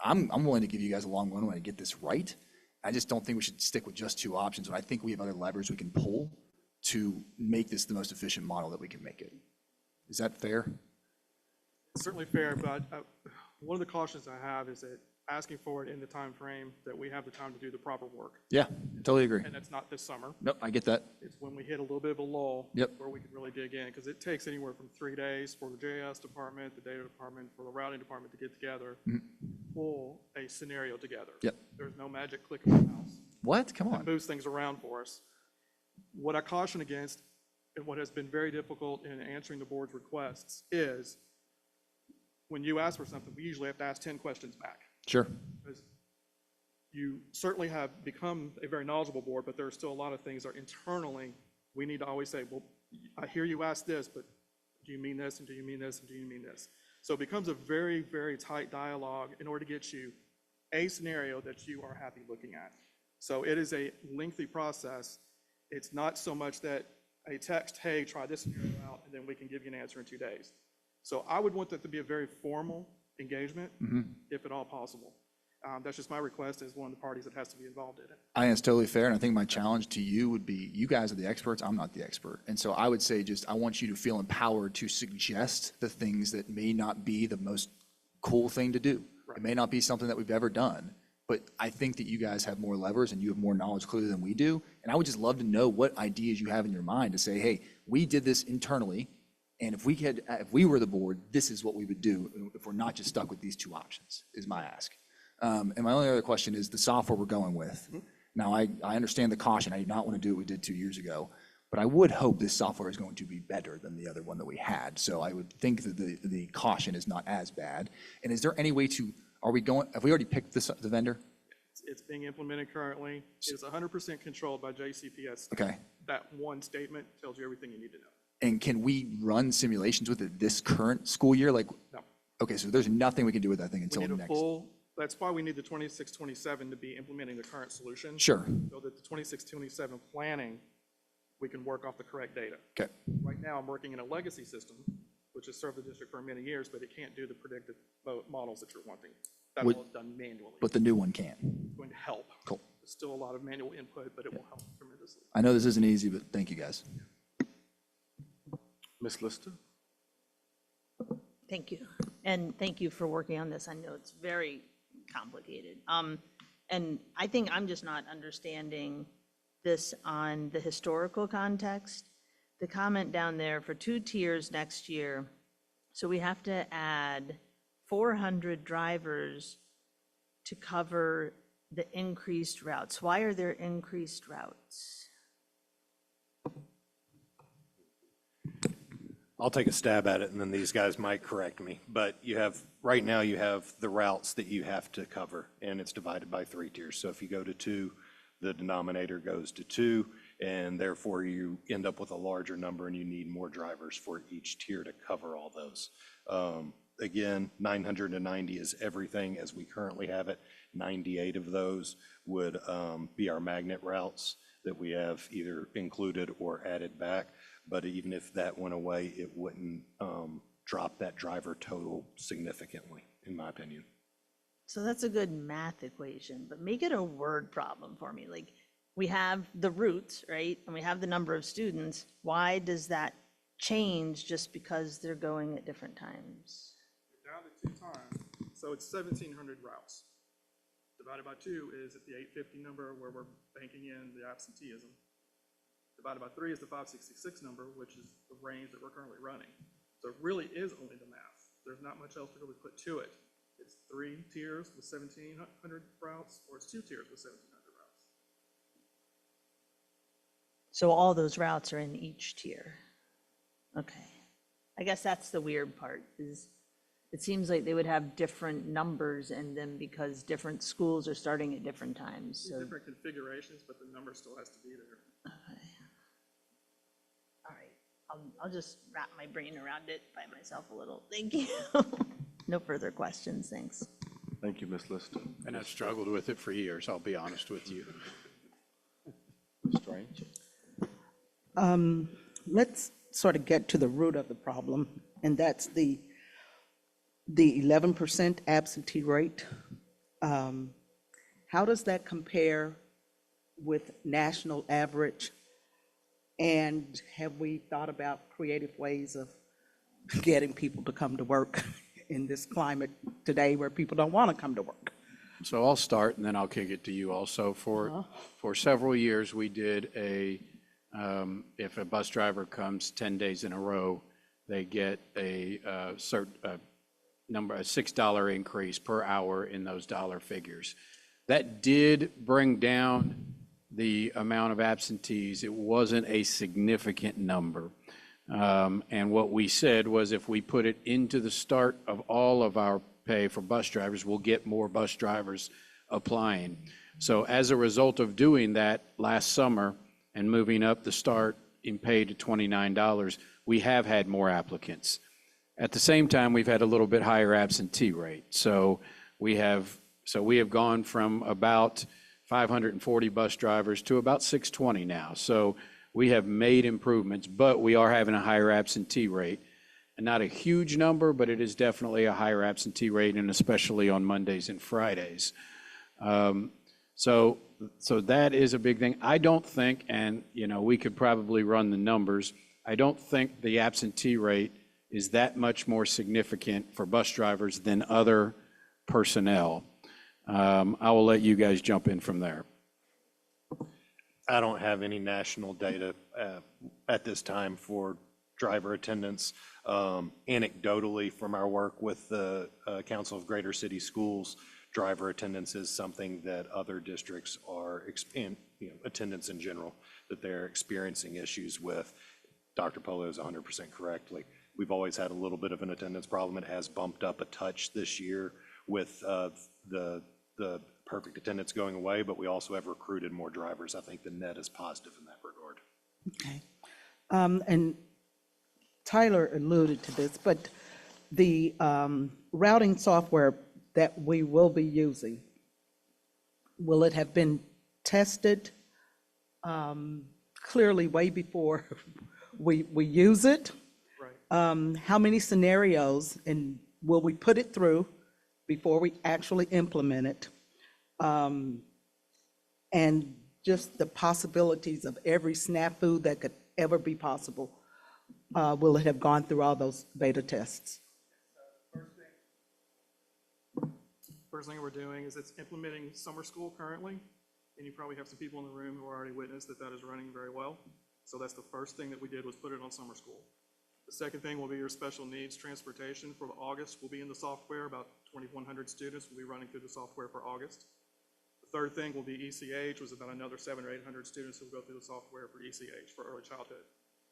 I'm willing to give you guys a long runway to get this right. I just don't think we should stick with just two options. But I think we have other levers we can pull to make this the most efficient model that we can make it. Is that fair? It's certainly fair, but one of the cautions I have is that asking for it in the time frame that we have the time to do the proper work. Yeah, totally agree. And that's not this summer. Nope, I get that. It's when we hit a little bit of a lull. Yep. Where we can really dig in, because it takes anywhere from 3 days for the JS department, the data department, for the routing department to get together, pull a scenario together. Yep. There's no magic click of the mouse. What? Come on. That moves things around for us. What I caution against, and what has been very difficult in answering the board's requests, is when you ask for something, we usually have to ask 10 questions back. Sure. Because you certainly have become a very knowledgeable board, but there are still a lot of things that are internally, we need to always say, well, I hear you ask this, but do you mean this, and do you mean this, and do you mean this? So it becomes a very, very tight dialogue in order to get you a scenario that you are happy looking at. So it is a lengthy process. It's not so much that a text, hey, try this scenario out, and then we can give you an answer in 2 days. So I would want that to be a very formal engagement, if at all possible. That's just my request as one of the parties that has to be involved in it. I think it's totally fair, and I think my challenge to you would be, you guys are the experts, I'm not the expert. And so I would say I want you to feel empowered to suggest the things that may not be the most cool thing to do. It may not be something that we've ever done, but I think that you guys have more levers and you have more knowledge clearly than we do. And I would just love to know what ideas you have in your mind to say, hey, we did this internally, and if we were the board, this is what we would do if we're not just stuck with these two options, is my ask. And my only other question is the software we're going with. Now, I understand the caution. I do not want to do what we did 2 years ago, but I would hope this software is going to be better than the other one that we had. So I would think that the caution is not as bad. And is there any way to, have we already picked the vendor? It's being implemented currently. It is 100% controlled by JCPS. Okay. That one statement tells you everything you need to know. And can we run simulations with it this current school year? Like, No. okay, so there's nothing we can do with that thing until We need a next. full, that's why we need the 26-27 to be implementing the current solution. Sure. So that the 26-27 planning, we can work off the correct data. Okay. Right now, I'm working in a legacy system, which has served the district for many years, but it can't do the predictive models that you're wanting. That all is done manually. But the new one can. It's going to help. Cool. There's still a lot of manual input, but it will help tremendously. I know this isn't easy, but thank you guys. Ms. Lister? Thank you. And thank you for working on this. I know it's very complicated. And I think I'm just not understanding this on the historical context. The comment down there for 2 tiers next year. So we have to add 400 drivers to cover the increased routes. Why are there increased routes? I'll take a stab at it, and then these guys might correct me. But right now you have the routes that you have to cover, and it's divided by 3 tiers. So if you go to 2, the denominator goes to 2, and therefore you end up with a larger number, and you need more drivers for each tier to cover all those. Again, 990 is everything as we currently have it. 98 of those would be our magnet routes that we have either included or added back. But even if that went away, it wouldn't drop that driver total significantly, in my opinion. So that's a good math equation, but make it a word problem for me. Like, we have the routes, right? And we have the number of students. Why does that change just because they're going at different times? Down to 2 times, so it's 1,700 routes. Divided by 2 is at the 850 number where we're banking in the absenteeism. Divided by 3 is the 566 number, which is the range that we're currently running. So it really is only the math. There's not much else to really put to it. It's 3 tiers with 1,700 routes, or it's 2 tiers with 1,700 routes. So all those routes are in each tier. Okay. I guess that's the weird part, is it seems like they would have different numbers in them because different schools are starting at different times, so. Different configurations, but the number still has to be there. Okay. All right, I'll just wrap my brain around it by myself a little. Thank you. No further questions, thanks. Thank you, Ms. Lister. And I've struggled with it for years, I'll be honest with you. Ms. Strange? Let's sort of get to the root of the problem, and that's the 11% absentee rate. How does that compare with national average? And have we thought about creative ways of getting people to come to work in this climate today where people don't want to come to work? So I'll start and then I'll kick it to you also. For several years, we did if a bus driver comes 10 days in a row, they get a $6 increase per hour in those dollar figures. That did bring down the amount of absentees. It wasn't a significant number. And what we said was if we put it into the start of all of our pay for bus drivers, we'll get more bus drivers applying. So as a result of doing that last summer and moving up the start in pay to $29, we have had more applicants. At the same time, we've had a little bit higher absentee rate. So we have gone from about 540 bus drivers to about 620 now. So we have made improvements, but we are having a higher absentee rate. And not a huge number, but it is definitely a higher absentee rate, and especially on Mondays and Fridays. So that is a big thing. I don't think, and we could probably run the numbers, I don't think the absentee rate is that much more significant for bus drivers than other personnel. I will let you guys jump in from there. I don't have any national data at this time for driver attendance. Anecdotally, from our work with the Council of Greater City Schools, driver attendance is something that other districts are, attendance in general, that they're experiencing issues with. Dr. Polo is 100% correct. Like, we've always had a little bit of an attendance problem. It has bumped up a touch this year with the perfect attendance going away, but we also have recruited more drivers. I think the net is positive in that regard. Okay. And Tyler alluded to this, but the routing software that we will be using, will it have been tested clearly way before we use it? Right. How many scenarios, and will we put it through before we actually implement it? And just the possibilities of every snafu that could ever be possible. Will it have gone through all those beta tests? First thing we're doing is it's implementing summer school currently, and you probably have some people in the room who already witnessed that is running very well. So that's the first thing that we did, was put it on summer school. The second thing will be your special needs transportation for August will be in the software. About 2,100 students will be running through the software for August. The third thing will be ECH, was about another 700 or 800 students who will go through the software for ECH, for early childhood.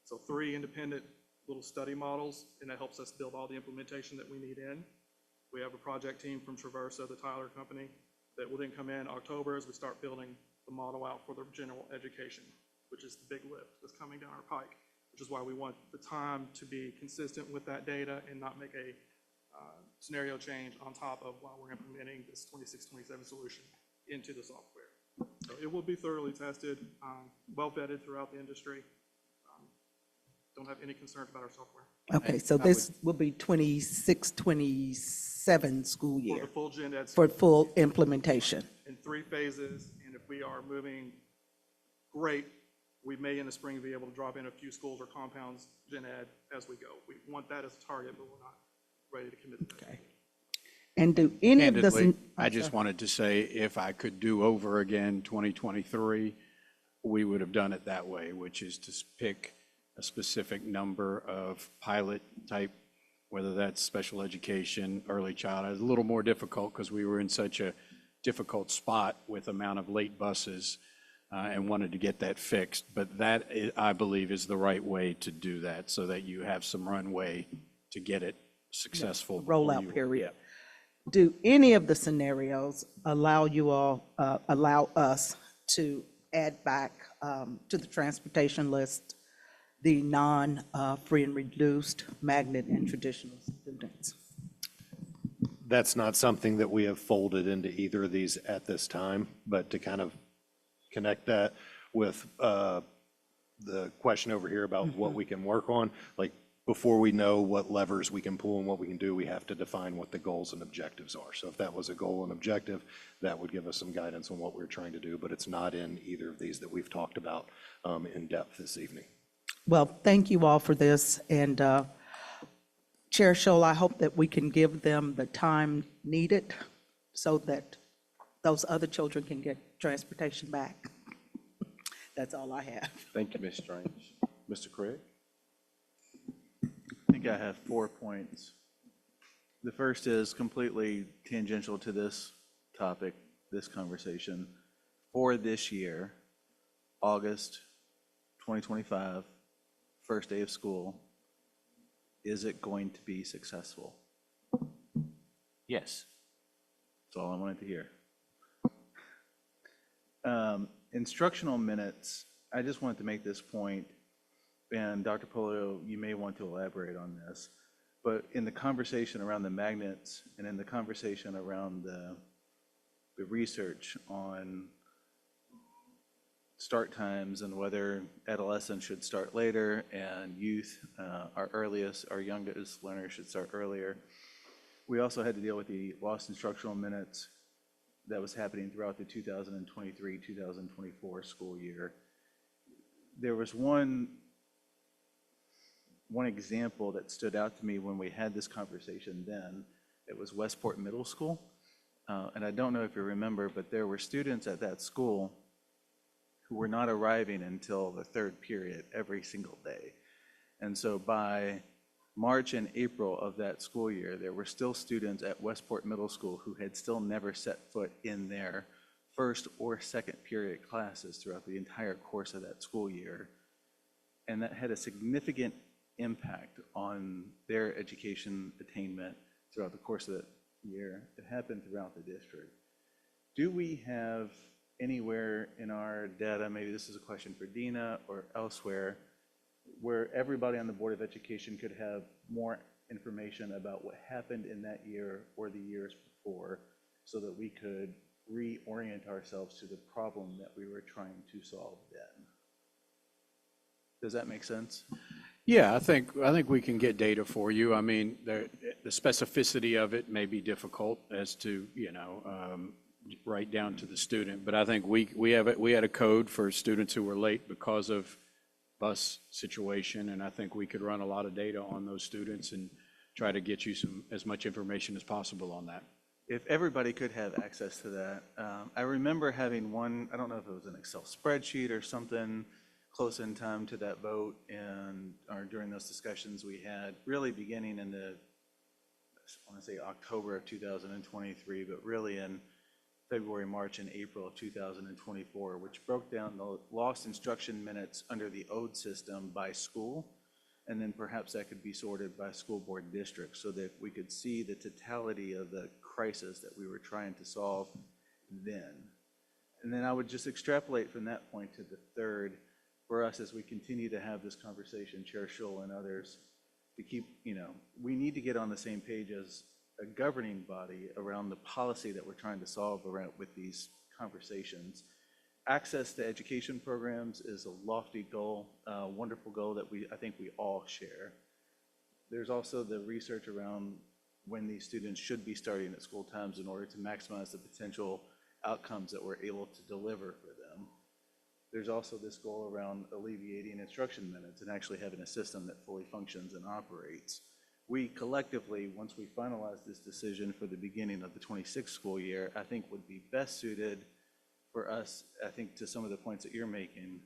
So 3 independent little study models, and that helps us build all the implementation that we need in. We have a project team from Traverso, the Tyler company, that will then come in October as we start building the model out for the general education, which is the big lift that's coming down our pike, which is why we want the time to be consistent with that data and not make a scenario change on top of while we're implementing this 26-27 solution into the software. So it will be thoroughly tested, well vetted throughout the industry. Don't have any concerns about our software. Okay, so this will be 26, 27 school year. For the full gen ed. For full implementation. In 3 phases, and if we are moving great, we may in the spring be able to drop in a few schools or compounds gen ed as we go. We want that as a target, but we're not ready to commit to that. Okay. And do any of Candidly, this? I just wanted to say, if I could do over again 2023, we would have done it that way, which is to pick a specific number of pilot type, whether that's special education, early childhood. It's a little more difficult because we were in such a difficult spot with amount of late buses. and wanted to get that fixed. But that, I believe, is the right way to do that, so that you have some runway to get it successful. before Rollout you- period. Do any of the scenarios allow you all, allow us to add back to the transportation list the non-free and reduced magnet and traditional students? That's not something that we have folded into either of these at this time, but to kind of connect that with the question over here about what we can work on, like, before we know what levers we can pull and what we can do, we have to define what the goals and objectives are. So if that was a goal and objective, that would give us some guidance on what we're trying to do, but it's not in either of these that we've talked about in depth this evening. Well, thank you all for this, and Chair Scholl, I hope that we can give them the time needed so that those other children can get transportation back. That's all I have. Thank you, Ms. Strange. Mr. Craig? I think I have 4 points. The first is completely tangential to this topic, this conversation. For this year, August 2025, first day of school, is it going to be successful? Yes. That's all I wanted to hear. Instructional minutes, I just wanted to make this point, and Dr. Polio, you may want to elaborate on this, but in the conversation around the magnets and in the conversation around the research on start times and whether adolescents should start later and youth, our youngest learners should start earlier. We also had to deal with the lost instructional minutes that was happening throughout the 2023-2024 school year. There was one example that stood out to me when we had this conversation then. It was Westport Middle School. And I don't know if you remember, but there were students at that school who were not arriving until the third period every single day. And so by March and April of that school year, there were still students at Westport Middle School who had still never set foot in their first or second period classes throughout the entire course of that school year. And that had a significant impact on their education attainment throughout the course of that year. It happened throughout the district. Do we have anywhere in our data, maybe this is a question for Dina or elsewhere, where everybody on the Board of Education could have more information about what happened in that year or the years before, so that we could reorient ourselves to the problem that we were trying to solve then? Does that make sense? Yeah, I think we can get data for you. I mean, the specificity of it may be difficult as to, right down to the student, but I think we had a code for students who were late because of bus situation, and I think we could run a lot of data on those students and try to get you as much information as possible on that. If everybody could have access to that. I remember having one, I don't know if it was an Excel spreadsheet or something close in time to that vote, or during those discussions we had, really beginning in I want to say October of 2023, but really in February, March, and April of 2024, which broke down the lost instruction minutes under the ODE system by school, and then perhaps that could be sorted by school board district so that we could see the totality of the crisis that we were trying to solve then. And then I would just extrapolate from that point to the third, for us as we continue to have this conversation, Chair Scholl and others, to keep, we need to get on the same page as a governing body around the policy that we're trying to solve around with these conversations. Access to education programs is a lofty goal, a wonderful goal that I think we all share. There's also the research around when these students should be starting at school times in order to maximize the potential outcomes that we're able to deliver for them. There's also this goal around alleviating instruction minutes and actually having a system that fully functions and operates. We collectively, once we finalize this decision for the beginning of the 26th school year, I think would be best suited for us, I think, to some of the points that you're making,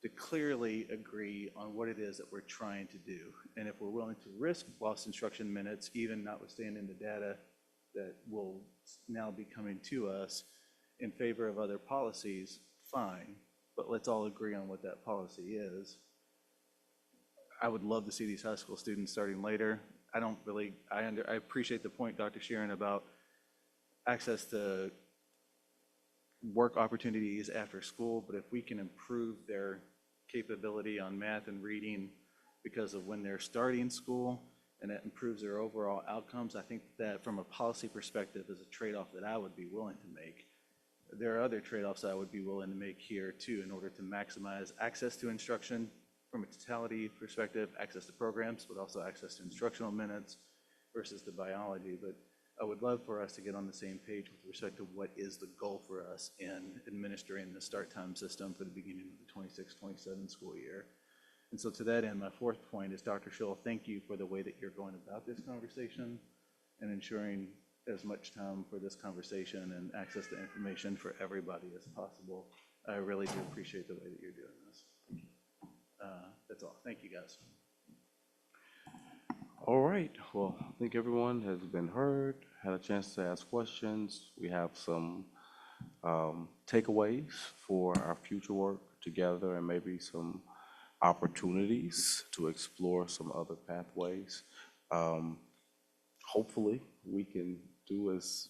to clearly agree on what it is that we're trying to do. And if we're willing to risk lost instruction minutes, even notwithstanding the data that will now be coming to us in favor of other policies, fine. but let's all agree on what that policy is. I would love to see these high school students starting later. I don't really, I appreciate the point, Dr. Sheeran, about access to work opportunities after school, but if we can improve their capability on math and reading because of when they're starting school, and that improves their overall outcomes, I think that from a policy perspective is a trade-off that I would be willing to make. There are other trade-offs I would be willing to make here too in order to maximize access to instruction from a totality perspective, access to programs, but also access to instructional minutes versus the biology. But I would love for us to get on the same page with respect to what is the goal for us in administering the start time system for the beginning of the 26-27 school year. And so to that end, my fourth point is, Dr. Schull, thank you for the way that you're going about this conversation and ensuring as much time for this conversation and access to information for everybody as possible. I really do appreciate the way that you're doing this. That's all. Thank you, guys. All right, well, I think everyone has been heard, had a chance to ask questions. We have some takeaways for our future work together and maybe some opportunities to explore some other pathways. Hopefully, we can do as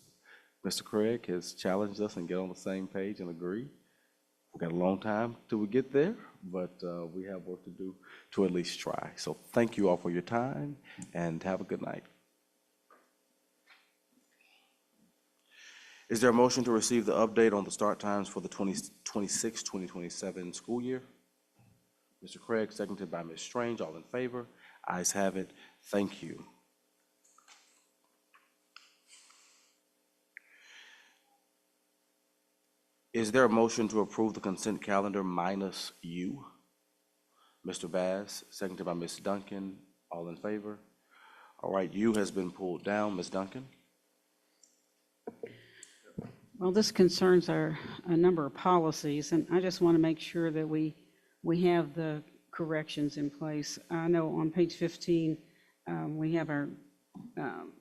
Mr. Craig has challenged us and get on the same page and agree. We've got a long time till we get there, but we have work to do to at least try. So thank you all for your time and have a good night. Is there a motion to receive the update on the start times for the 2026-2027 school year? Mr. Craig, seconded by Ms. Strange. All in favor? Ayes have it. Thank you. Is there a motion to approve the consent calendar minus U? Mr. Bass, seconded by Ms. Duncan. All in favor? All right, U has been pulled down. Ms. Duncan? Well, this concerns a number of policies, and I just want to make sure that we have the corrections in place. I know on page 15, we have our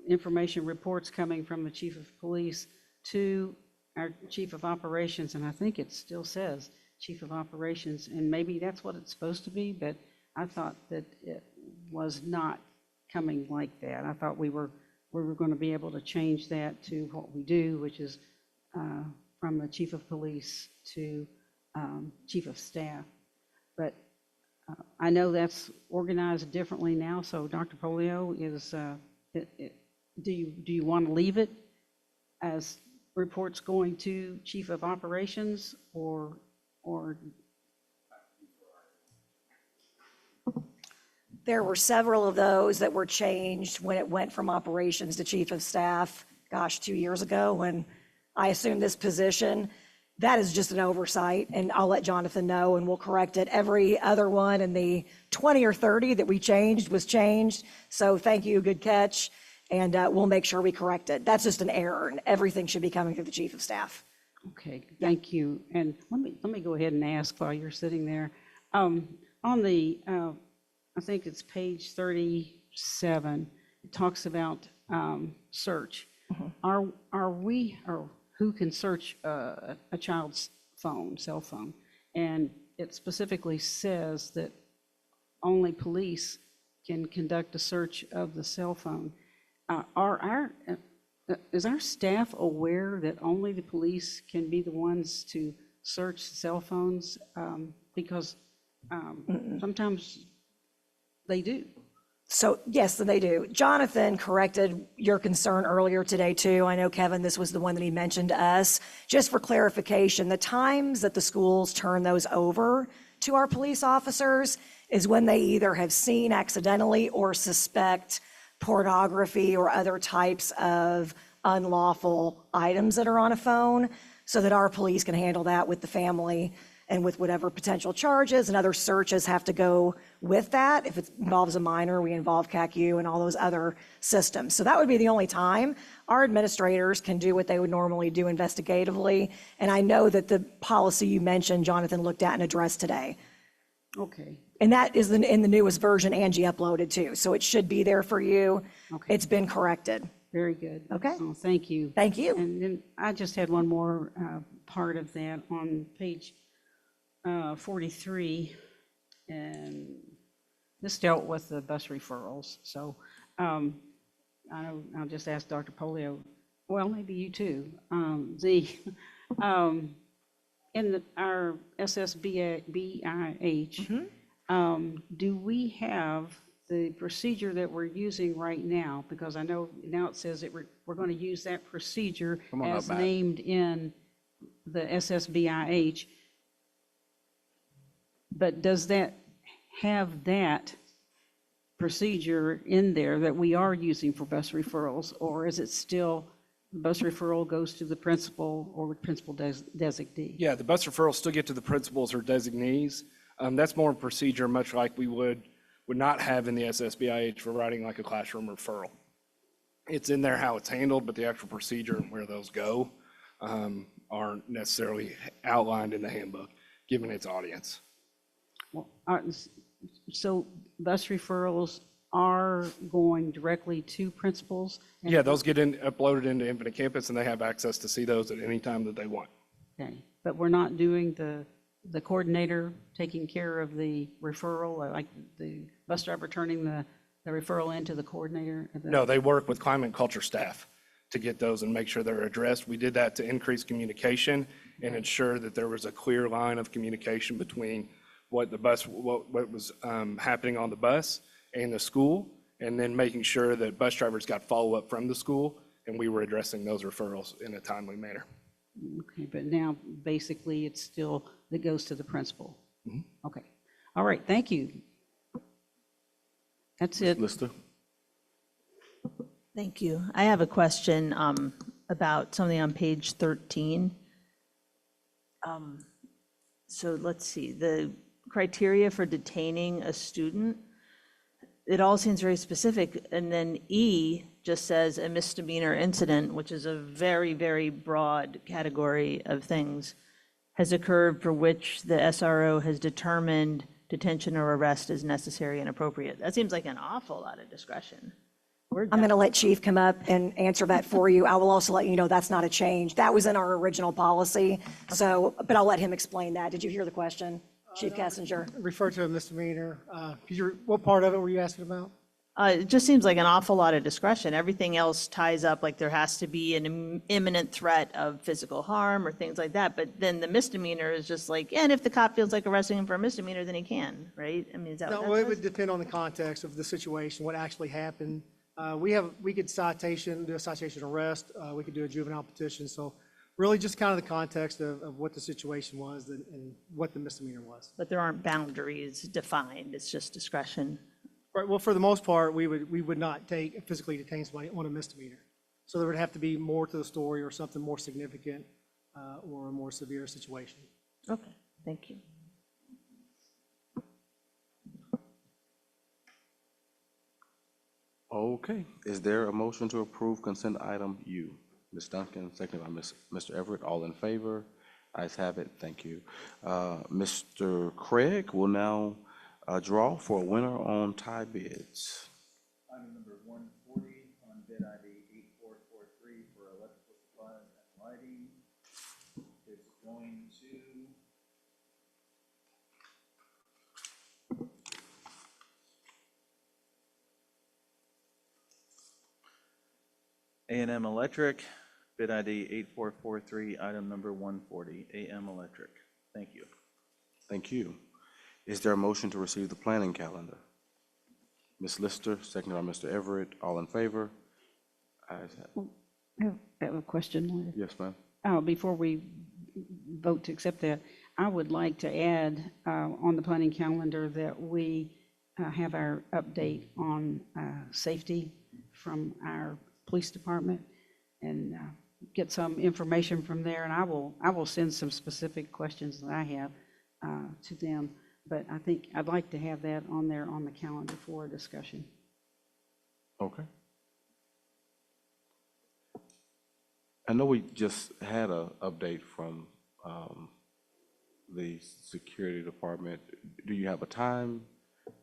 information reports coming from the Chief of Police to our Chief of Operations, and I think it still says Chief of Operations, and maybe that's what it's supposed to be, but I thought that it was not coming like that. I thought we were going to be able to change that to what we do, which is from the Chief of Police to Chief of Staff. But I know that's organized differently now, so Dr. Polio, do you want to leave it as reports going to Chief of Operations, or There were several of those that were changed when it went from operations to Chief of Staff, gosh, 2 years ago when I assumed this position. That is just an oversight, and I'll let Jonathan know, and we'll correct it. Every other one in the 20 or 30 that we changed was changed. So thank you, good catch, and we'll make sure we correct it. That's just an error, and everything should be coming through the Chief of Staff. Okay, thank you. And let me go ahead and ask while you're sitting there. On the, I think it's page 37, it talks about search. Are we, or who can search a child's cell phone? And it specifically says that only police can conduct a search of the cell phone. Is our staff aware that only the police can be the ones to search cell phones? Because sometimes they do. So yes, they do. Jonathan corrected your concern earlier today too. I know, Kevin, this was the one that he mentioned to us. Just for clarification, the times that the schools turn those over to our police officers is when they either have seen accidentally or suspect pornography or other types of unlawful items that are on a phone, so that our police can handle that with the family and with whatever potential charges and other searches have to go with that. If it involves a minor, we involve CACU and all those other systems. So that would be the only time our administrators can do what they would normally do investigatively. And I know that the policy you mentioned, Jonathan looked at and addressed today. Okay. And that is in the newest version Angie uploaded too. So it should be there for you. Okay. It's been corrected. Very good. Okay. Oh, thank you. Thank you. And then I just had one more part of that on page 43, and this dealt with the bus referrals. So I'll just ask Dr. Polio, well, maybe you too. Our SSBIH, do we have the procedure that we're using right now? Because I know now it says that we're going to use that procedure Come on up, as Matt. named in the SSBIH. But does that have that procedure in there that we are using for bus referrals? Or is it still bus referral goes to the principal or principal designee? Yeah, the bus referrals still get to the principals or designees. That's more a procedure, much like we would not have in the SSBIH for writing like a classroom referral. It's in there how it's handled, but the actual procedure and where those go aren't necessarily outlined in the handbook, given its audience. Well, so bus referrals are going directly to principals? Yeah, those get uploaded into Infinite Campus, and they have access to see those at any time that they want. Okay, but we're not doing the coordinator taking care of the referral, like the bus driver turning the referral into the coordinator? No, they work with climate and culture staff to get those and make sure they're addressed. We did that to increase communication and ensure that there was a clear line of communication between what was happening on the bus and the school, and then making sure that bus drivers got follow-up from the school, and we were addressing those referrals in a timely manner. Okay, but now basically it's still, that goes to the principal? Mhm. Okay, all right, thank you. That's it. Lister? Thank you. I have a question about something on page 13. So let's see, the criteria for detaining a student, it all seems very specific. And then E just says a misdemeanor incident, which is a very, very broad category of things, has occurred for which the SRO has determined detention or arrest is necessary and appropriate. That seems like an awful lot of discretion. I'm going to let Chief come up and answer that for you. I will also let you know that's not a change. That was in our original policy. So, but I'll let him explain that. Did you hear the question, Chief Kessinger? Refer to a misdemeanor. What part of it were you asking about? It just seems like an awful lot of discretion. Everything else ties up, like there has to be an imminent threat of physical harm or things like that. But then the misdemeanor is just like, and if the cop feels like arresting him for a misdemeanor, then he can, right? I mean, is that No, what well, that it would says? depend on the context of the situation, what actually happened. We could do a citation arrest. We could do a juvenile petition. So really just kind of the context of what the situation was and what the misdemeanor was. But there aren't boundaries defined. It's just discretion. Right, well, for the most part, we would not physically detain somebody on a misdemeanor. So there would have to be more to the story or something more significant or a more severe situation. Okay, thank you. Okay, is there a motion to approve consent item U? Ms. Duncan, seconded by Mr. Everett, all in favor? Ayes have it, thank you. Mr. Craig will now draw for a winner on tie bids. Item number 140 on bid ID 8443 for electrical supplies and lighting. It's going to A&M Electric, bid ID 8443, item number 140, A&M Electric. Thank you. Thank you. Is there a motion to receive the planning calendar? Ms. Lister, seconded by Mr. Everett, all in favor? Ayes have it. I have a question, Lloyd. Yes, ma'am. Before we vote to accept that, I would like to add on the planning calendar that we have our update on safety from our police department and get some information from there. And I will send some specific questions that I have to them. But I think I'd like to have that on there on the calendar for a discussion. Okay. I know we just had an update from the security department. Do you have a time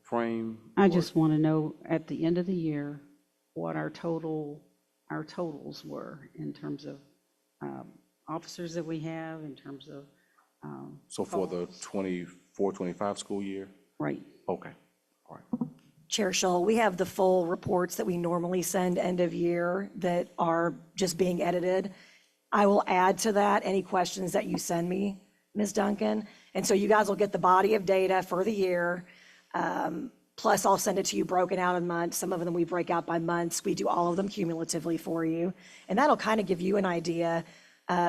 frame? I just want to know at the end of the year what our totals were in terms of officers that we have, in terms of So for the 24-25 school year? Right. Okay, all right. Chair Shull, we have the full reports that we normally send end of year that are just being edited. I will add to that any questions that you send me, Ms. Duncan. And so you guys will get the body of data for the year. Plus, I'll send it to you broken out in months. Some of them we break out by months. We do all of them cumulatively for you. And that'll kind of give you an idea,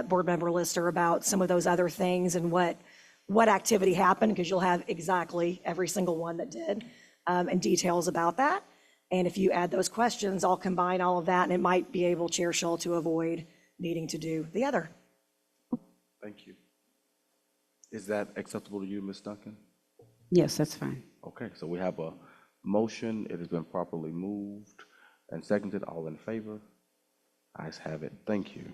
Board Member Lister, about some of those other things and what activity happened, because you'll have exactly every single one that did, and details about that. And if you add those questions, I'll combine all of that, and it might be able, Chair Shull, to avoid needing to do the other. Thank you. Is that acceptable to you, Ms. Duncan? Yes, that's fine. Okay, so we have a motion. It has been properly moved and seconded. All in favor? Ayes have it. Thank you.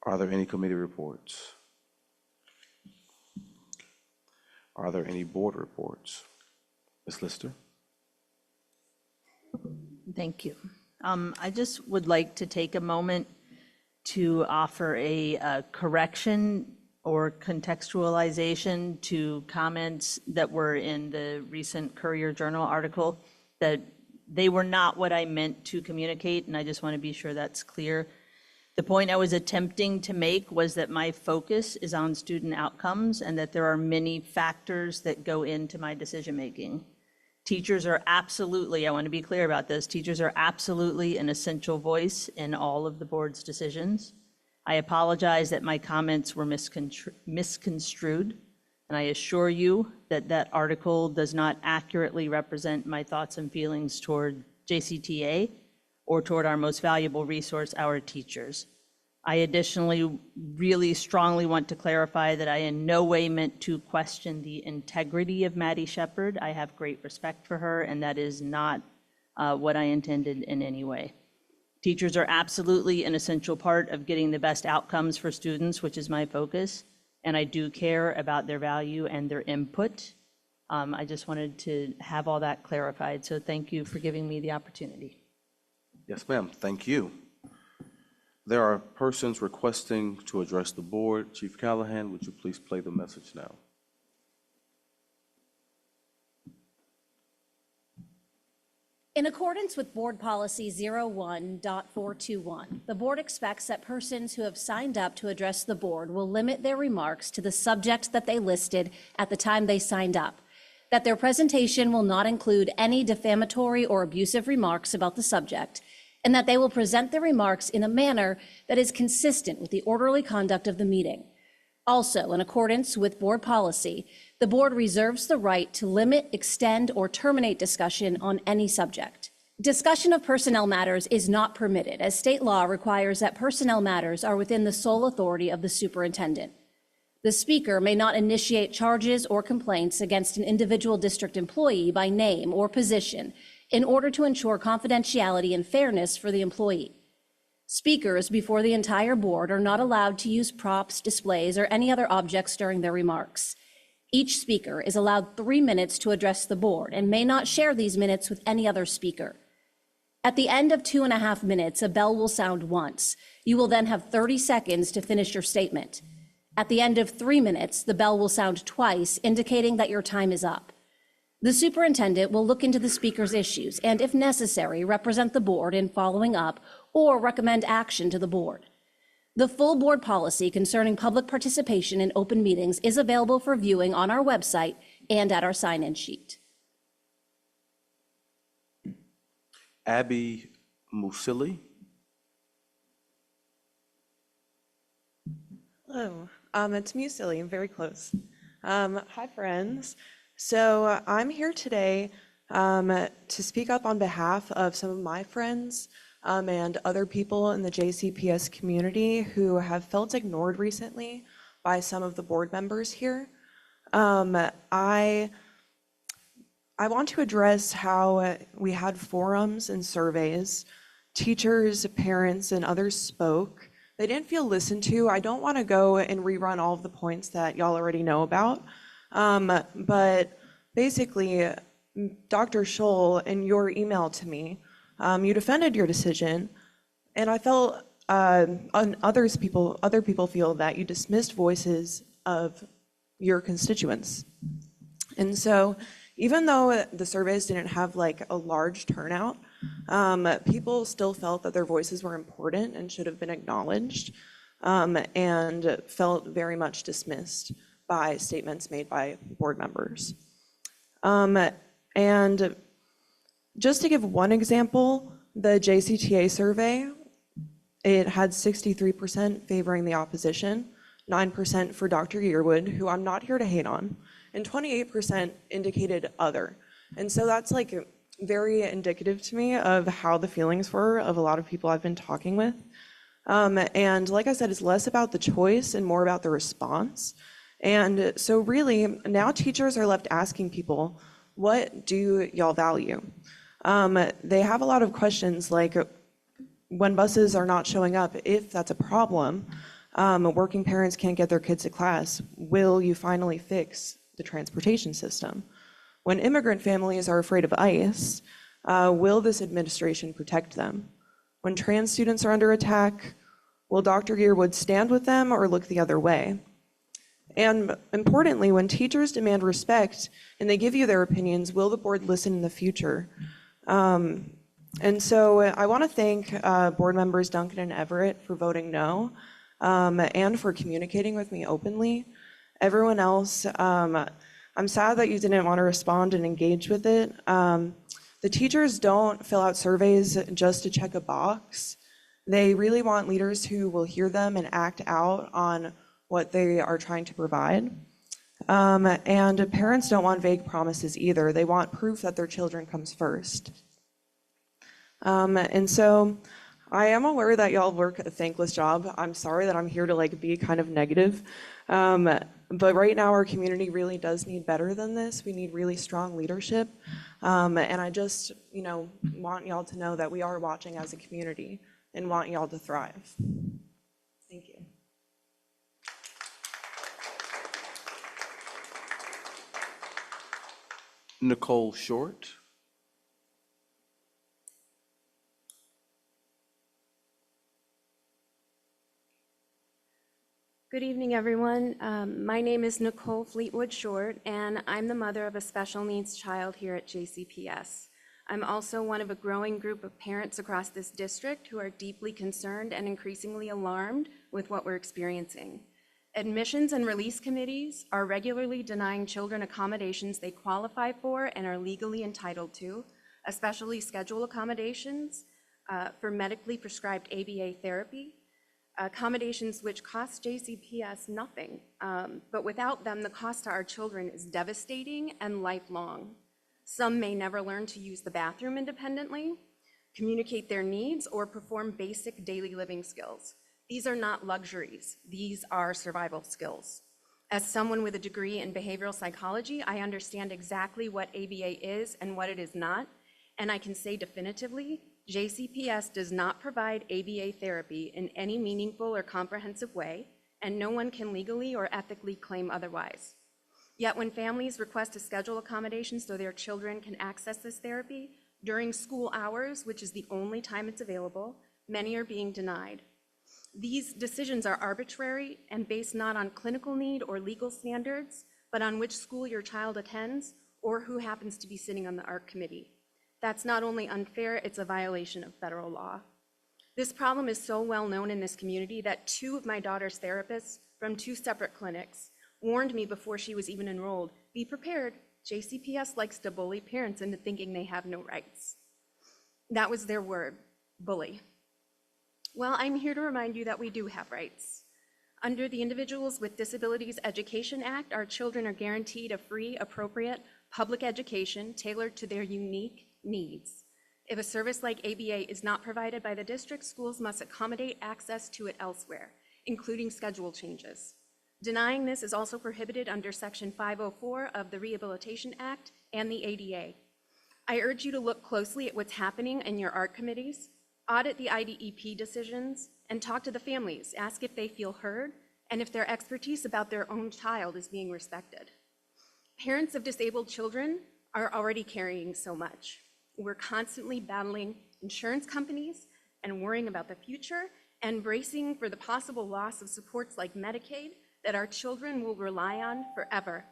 Are there any committee reports? Are there any board reports? Ms. Lister? Thank you. I just would like to take a moment to offer a correction or contextualization to comments that were in the recent Courier Journal article, that they were not what I meant to communicate, and I just want to be sure that's clear. The point I was attempting to make was that my focus is on student outcomes and that there are many factors that go into my decision-making. Teachers are absolutely, I want to be clear about this, teachers are absolutely an essential voice in all of the board's decisions. I apologize that my comments were misconstrued, and I assure you that that article does not accurately represent my thoughts and feelings toward JCTA or toward our most valuable resource, our teachers. I additionally really strongly want to clarify that I in no way meant to question the integrity of Maddie Shepard. I have great respect for her, and that is not what I intended in any way. Teachers are absolutely an essential part of getting the best outcomes for students, which is my focus, and I do care about their value and their input. I just wanted to have all that clarified, so thank you for giving me the opportunity. Yes, ma'am. Thank you. There are persons requesting to address the board. Chief Callahan, would you please play the message now? In accordance with Board Policy 01.421, the board expects that persons who have signed up to address the board will limit their remarks to the subject that they listed at the time they signed up, that their presentation will not include any defamatory or abusive remarks about the subject, and that they will present their remarks in a manner that is consistent with the orderly conduct of the meeting. Also, in accordance with board policy, the board reserves the right to limit, extend, or terminate discussion on any subject. Discussion of personnel matters is not permitted, as state law requires that personnel matters are within the sole authority of the superintendent. The speaker may not initiate charges or complaints against an individual district employee by name or position in order to ensure confidentiality and fairness for the employee. Speakers before the entire board are not allowed to use props, displays, or any other objects during their remarks. Each speaker is allowed 3 minutes to address the board and may not share these minutes with any other speaker. At the end of 2.5 minutes, a bell will sound once. You will then have 30 seconds to finish your statement. At the end of 3 minutes, the bell will sound twice, indicating that your time is up. The superintendent will look into the speaker's issues and, if necessary, represent the board in following up or recommend action to the board. The full board policy concerning public participation in open meetings is available for viewing on our website and at our sign-in sheet. Abby Musili. Hello, it's Musili. I'm very close. Hi, friends. So I'm here today to speak up on behalf of some of my friends and other people in the JCPS community who have felt ignored recently by some of the board members here. I want to address how we had forums and surveys. Teachers, parents, and others spoke. They didn't feel listened to. I don't want to go and rerun all of the points that y'all already know about. But basically, Dr. Scholl, in your email to me, you defended your decision, and I felt other people feel that you dismissed voices of your constituents. And so even though the surveys didn't have like a large turnout, people still felt that their voices were important and should have been acknowledged, and felt very much dismissed by statements made by board members. And just to give one example, the JCTA survey, it had 63% favoring the opposition, 9% for Dr. Yearwood, who I'm not here to hate on, and 28% indicated other. And so that's like very indicative to me of how the feelings were of a lot of people I've been talking with. And like I said, it's less about the choice and more about the response. And so really, now teachers are left asking people, what do y'all value? They have a lot of questions like, when buses are not showing up, if that's a problem, working parents can't get their kids to class, will you finally fix the transportation system? When immigrant families are afraid of ICE, will this administration protect them? When trans students are under attack, will Dr. Yearwood stand with them or look the other way? And importantly, when teachers demand respect and they give you their opinions, will the board listen in the future? And so I want to thank board members Duncan and Everett for voting no, and for communicating with me openly. Everyone else, I'm sad that you didn't want to respond and engage with it. The teachers don't fill out surveys just to check a box. They really want leaders who will hear them and act out on what they are trying to provide. And parents don't want vague promises either. They want proof that their children comes first. And so I am aware that y'all work a thankless job. I'm sorry that I'm here to like be kind of negative. But right now our community really does need better than this. We need really strong leadership. And I just, want y'all to know that we are watching as a community and want y'all to thrive. Thank you. Nicole Short. Good evening, everyone. My name is Nicole Fleetwood Short, and I'm the mother of a special needs child here at JCPS. I'm also one of a growing group of parents across this district who are deeply concerned and increasingly alarmed with what we're experiencing. Admissions and release committees are regularly denying children accommodations they qualify for and are legally entitled to, especially schedule accommodations for medically prescribed ABA therapy, accommodations which cost JCPS nothing, but without them, the cost to our children is devastating and lifelong. Some may never learn to use the bathroom independently, communicate their needs, or perform basic daily living skills. These are not luxuries. These are survival skills. As someone with a degree in behavioral psychology, I understand exactly what ABA is and what it is not, and I can say definitively, JCPS does not provide ABA therapy in any meaningful or comprehensive way, and no one can legally or ethically claim otherwise. Yet when families request to schedule accommodations so their children can access this therapy during school hours, which is the only time it's available, many are being denied. These decisions are arbitrary and based not on clinical need or legal standards, but on which school your child attends or who happens to be sitting on the ARC committee. That's not only unfair, it's a violation of federal law. This problem is so well known in this community that 2 of my daughter's therapists from 2 separate clinics warned me before she was even enrolled, be prepared, JCPS likes to bully parents into thinking they have no rights. That was their word, bully. Well, I'm here to remind you that we do have rights. Under the Individuals with Disabilities Education Act, our children are guaranteed a free, appropriate public education tailored to their unique needs. If a service like ABA is not provided by the district, schools must accommodate access to it elsewhere, including schedule changes. Denying this is also prohibited under Section 504 of the Rehabilitation Act and the ADA. I urge you to look closely at what's happening in your ARC committees, audit the IDEP decisions, and talk to the families. Ask if they feel heard and if their expertise about their own child is being respected. Parents of disabled children are already carrying so much. We're constantly battling insurance companies and worrying about the future, and bracing for the possible loss of supports like Medicaid that our children will rely on forever.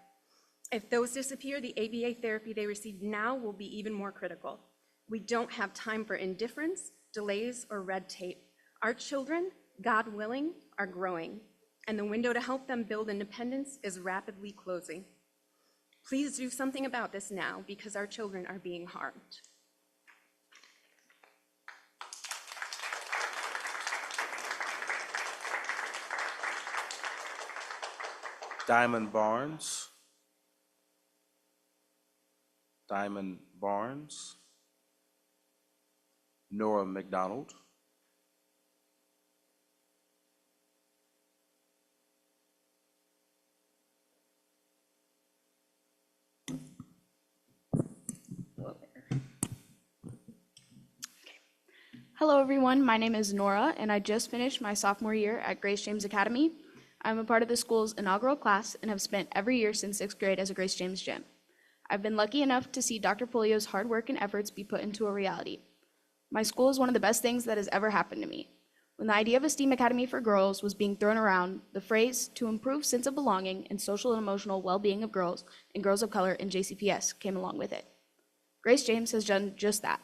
If those disappear, the ABA therapy they receive now will be even more critical. We don't have time for indifference, delays, or red tape. Our children, God willing, are growing, and the window to help them build independence is rapidly closing. Please do something about this now because our children are being harmed. Diamond Barnes. Diamond Barnes. Nora McDonald. Hello everyone, my name is Nora and I just finished my sophomore year at Grace James Academy. I'm a part of the school's inaugural class and have spent every year since 6th grade as a Grace James Gym. I've been lucky enough to see Dr. Polio's hard work and efforts be put into a reality. My school is one of the best things that has ever happened to me. When the idea of a STEAM Academy for girls was being thrown around, the phrase "to improve sense of belonging and social and emotional well-being of girls and girls of color in JCPS" came along with it. Grace James has done just that.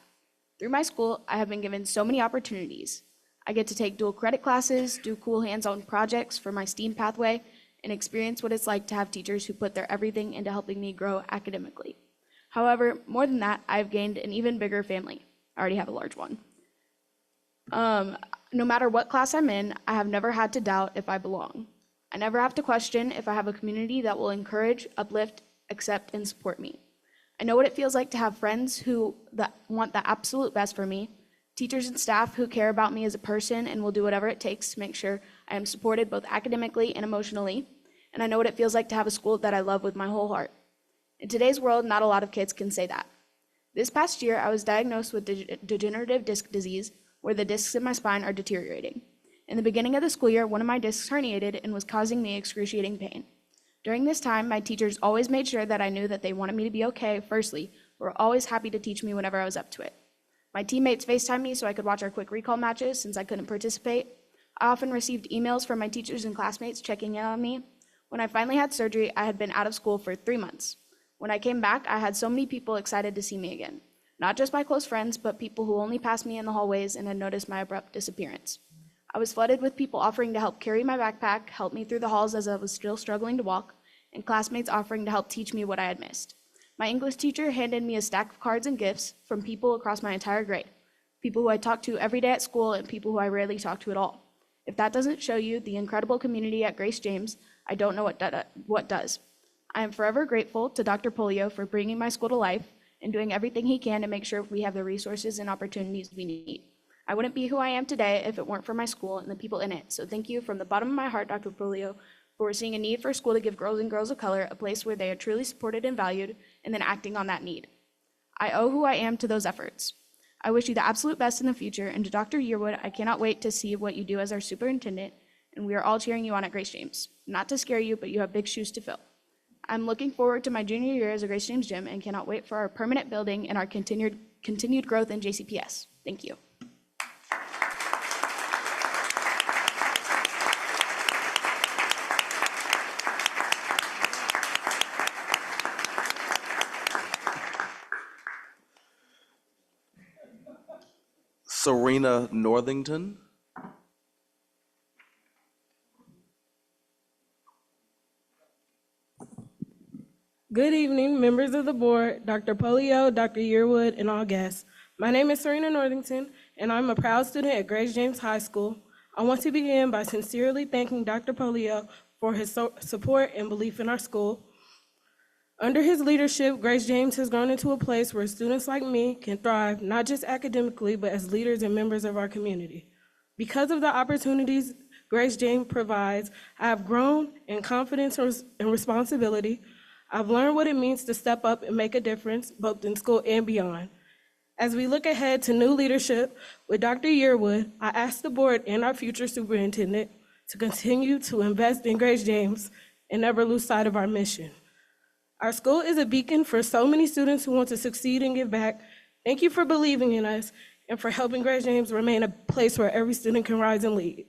Through my school, I have been given so many opportunities. I get to take dual credit classes, do cool hands-on projects for my STEAM pathway, and experience what it's like to have teachers who put their everything into helping me grow academically. However, more than that, I've gained an even bigger family. I already have a large one. No matter what class I'm in, I have never had to doubt if I belong. I never have to question if I have a community that will encourage, uplift, accept, and support me. I know what it feels like to have friends who want the absolute best for me, teachers and staff who care about me as a person and will do whatever it takes to make sure I am supported both academically and emotionally, and I know what it feels like to have a school that I love with my whole heart. In today's world, not a lot of kids can say that. This past year, I was diagnosed with degenerative disc disease, where the discs in my spine are deteriorating. In the beginning of the school year, one of my discs herniated and was causing me excruciating pain. During this time, my teachers always made sure that I knew that they wanted me to be okay, firstly, but were always happy to teach me whenever I was up to it. My teammates FaceTimed me so I could watch our quick recall matches since I couldn't participate. I often received emails from my teachers and classmates checking in on me. When I finally had surgery, I had been out of school for 3 months. When I came back, I had so many people excited to see me again. Not just my close friends, but people who only passed me in the hallways and had noticed my abrupt disappearance. I was flooded with people offering to help carry my backpack, help me through the halls as I was still struggling to walk, and classmates offering to help teach me what I had missed. My English teacher handed me a stack of cards and gifts from people across my entire grade, people who I talked to every day at school and people who I rarely talked to at all. If that doesn't show you the incredible community at Grace James, I don't know what does. I am forever grateful to Dr. Polio for bringing my school to life and doing everything he can to make sure we have the resources and opportunities we need. I wouldn't be who I am today if it weren't for my school and the people in it. So thank you from the bottom of my heart, Dr. Polio, for seeing a need for a school to give girls and girls of color a place where they are truly supported and valued, and then acting on that need. I owe who I am to those efforts. I wish you the absolute best in the future, and to Dr. Yearwood, I cannot wait to see what you do as our superintendent, and we are all cheering you on at Grace James. Not to scare you, but you have big shoes to fill. I'm looking forward to my junior year as a Grace James Gym and cannot wait for our permanent building and our continued growth in JCPS. Thank you. Serena Northington. Good evening, members of the board, Dr. Polio, Dr. Yearwood, and all guests. My name is Serena Northington, and I'm a proud student at Grace James High School. I want to begin by sincerely thanking Dr. Polio for his support and belief in our school. Under his leadership, Grace James has grown into a place where students like me can thrive, not just academically, but as leaders and members of our community. Because of the opportunities Grace James provides, I have grown in confidence and responsibility. I've learned what it means to step up and make a difference, both in school and beyond. As we look ahead to new leadership with Dr. Yearwood, I ask the board and our future superintendent to continue to invest in Grace James and never lose sight of our mission. Our school is a beacon for so many students who want to succeed and give back. Thank you for believing in us and for helping Grace James remain a place where every student can rise and lead.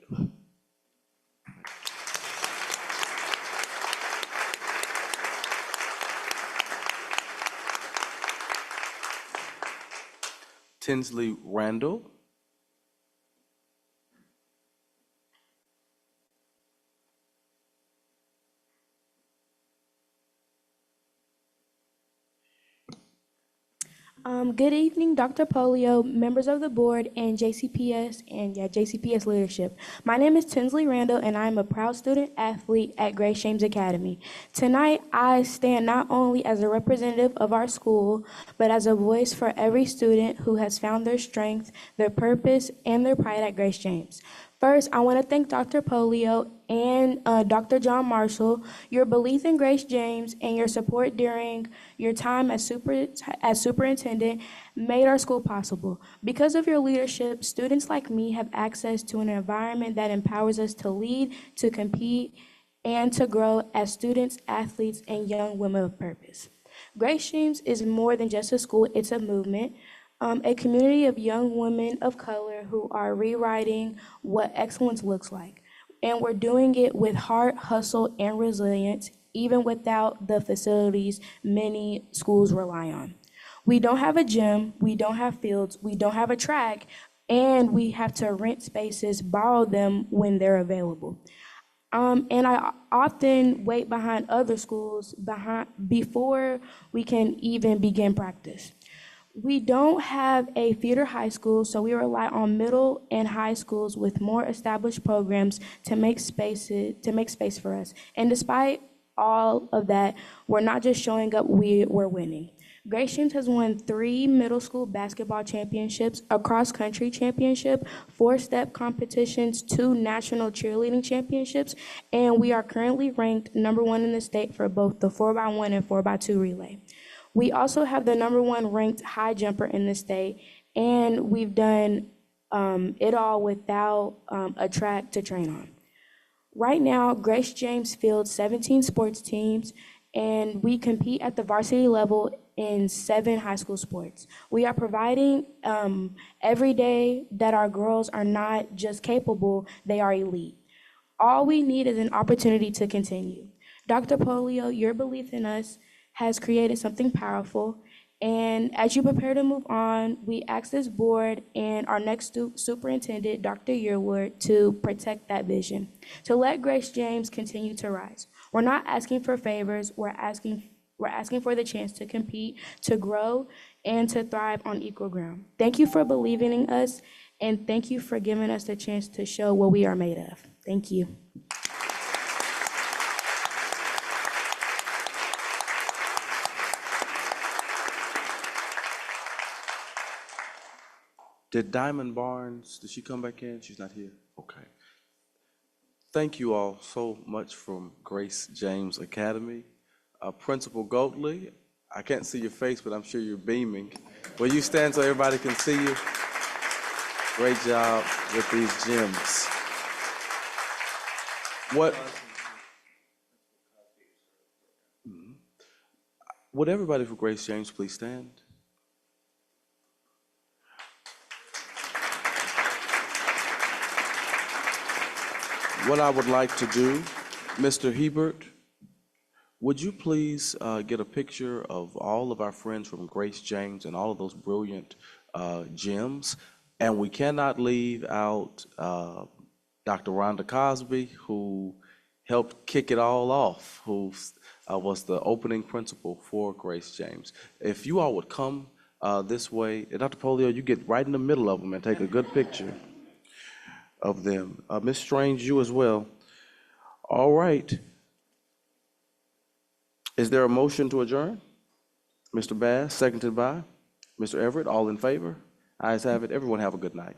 Tinsley Randall. Good evening, Dr. Polio, members of the board, and JCPS leadership. My name is Tinsley Randall, and I'm a proud student athlete at Grace James Academy. Tonight, I stand not only as a representative of our school, but as a voice for every student who has found their strength, their purpose, and their pride at Grace James. First, I want to thank Dr. Polio and Dr. John Marshall. Your belief in Grace James and your support during your time as superintendent made our school possible. Because of your leadership, students like me have access to an environment that empowers us to lead, to compete, and to grow as students, athletes, and young women of purpose. Grace James is more than just a school, it's a movement. A community of young women of color who are rewriting what excellence looks like. And we're doing it with heart, hustle, and resilience, even without the facilities many schools rely on. We don't have a gym, we don't have fields, we don't have a track, and we have to rent spaces, borrow them when they're available. And I often wait behind other schools before we can even begin practice. We don't have a feeder high school, so we rely on middle and high schools with more established programs to make space for us. And despite all of that, we're not just showing up, we're winning. Grace James has won 3 middle school basketball championships, a cross-country championship, 4-step competitions, 2 national cheerleading championships, and we are currently ranked #1 in the state for both the 4x1 and 4x2 relay. We also have the #1 ranked high jumper in the state, and we've done it all without a track to train on. Right now, Grace James fields 17 sports teams, and we compete at the varsity level in 7 high school sports. We are providing every day that our girls are not just capable, they are elite. All we need is an opportunity to continue. Dr. Polio, your belief in us has created something powerful, and as you prepare to move on, we ask this board and our next superintendent, Dr. Yearwood, to protect that vision, to let Grace James continue to rise. We're not asking for favors, we're asking for the chance to compete, to grow, and to thrive on equal ground. Thank you for believing in us, and thank you for giving us the chance to show what we are made of. Thank you. Did Diamond Barnes, did she come back in? She's not here? Okay. Thank you all so much from Grace James Academy. Principal Goatley, I can't see your face, but I'm sure you're beaming. Will you stand so everybody can see you? Great job with these gems. Would everybody for Grace James please stand? What I would like to do, Mr. Hebert, would you please get a picture of all of our friends from Grace James and all of those brilliant gems? And we cannot leave out Dr. Rhonda Cosby, who helped kick it all off, who was the opening principal for Grace James. If you all would come this way, and Dr. Polio, you get right in the middle of them and take a good picture of them. Ms. Strange, you as well. All right. Is there a motion to adjourn? Mr. Bass, seconded by Mr. Everett. All in favor? Ayes have it. Everyone have a good night.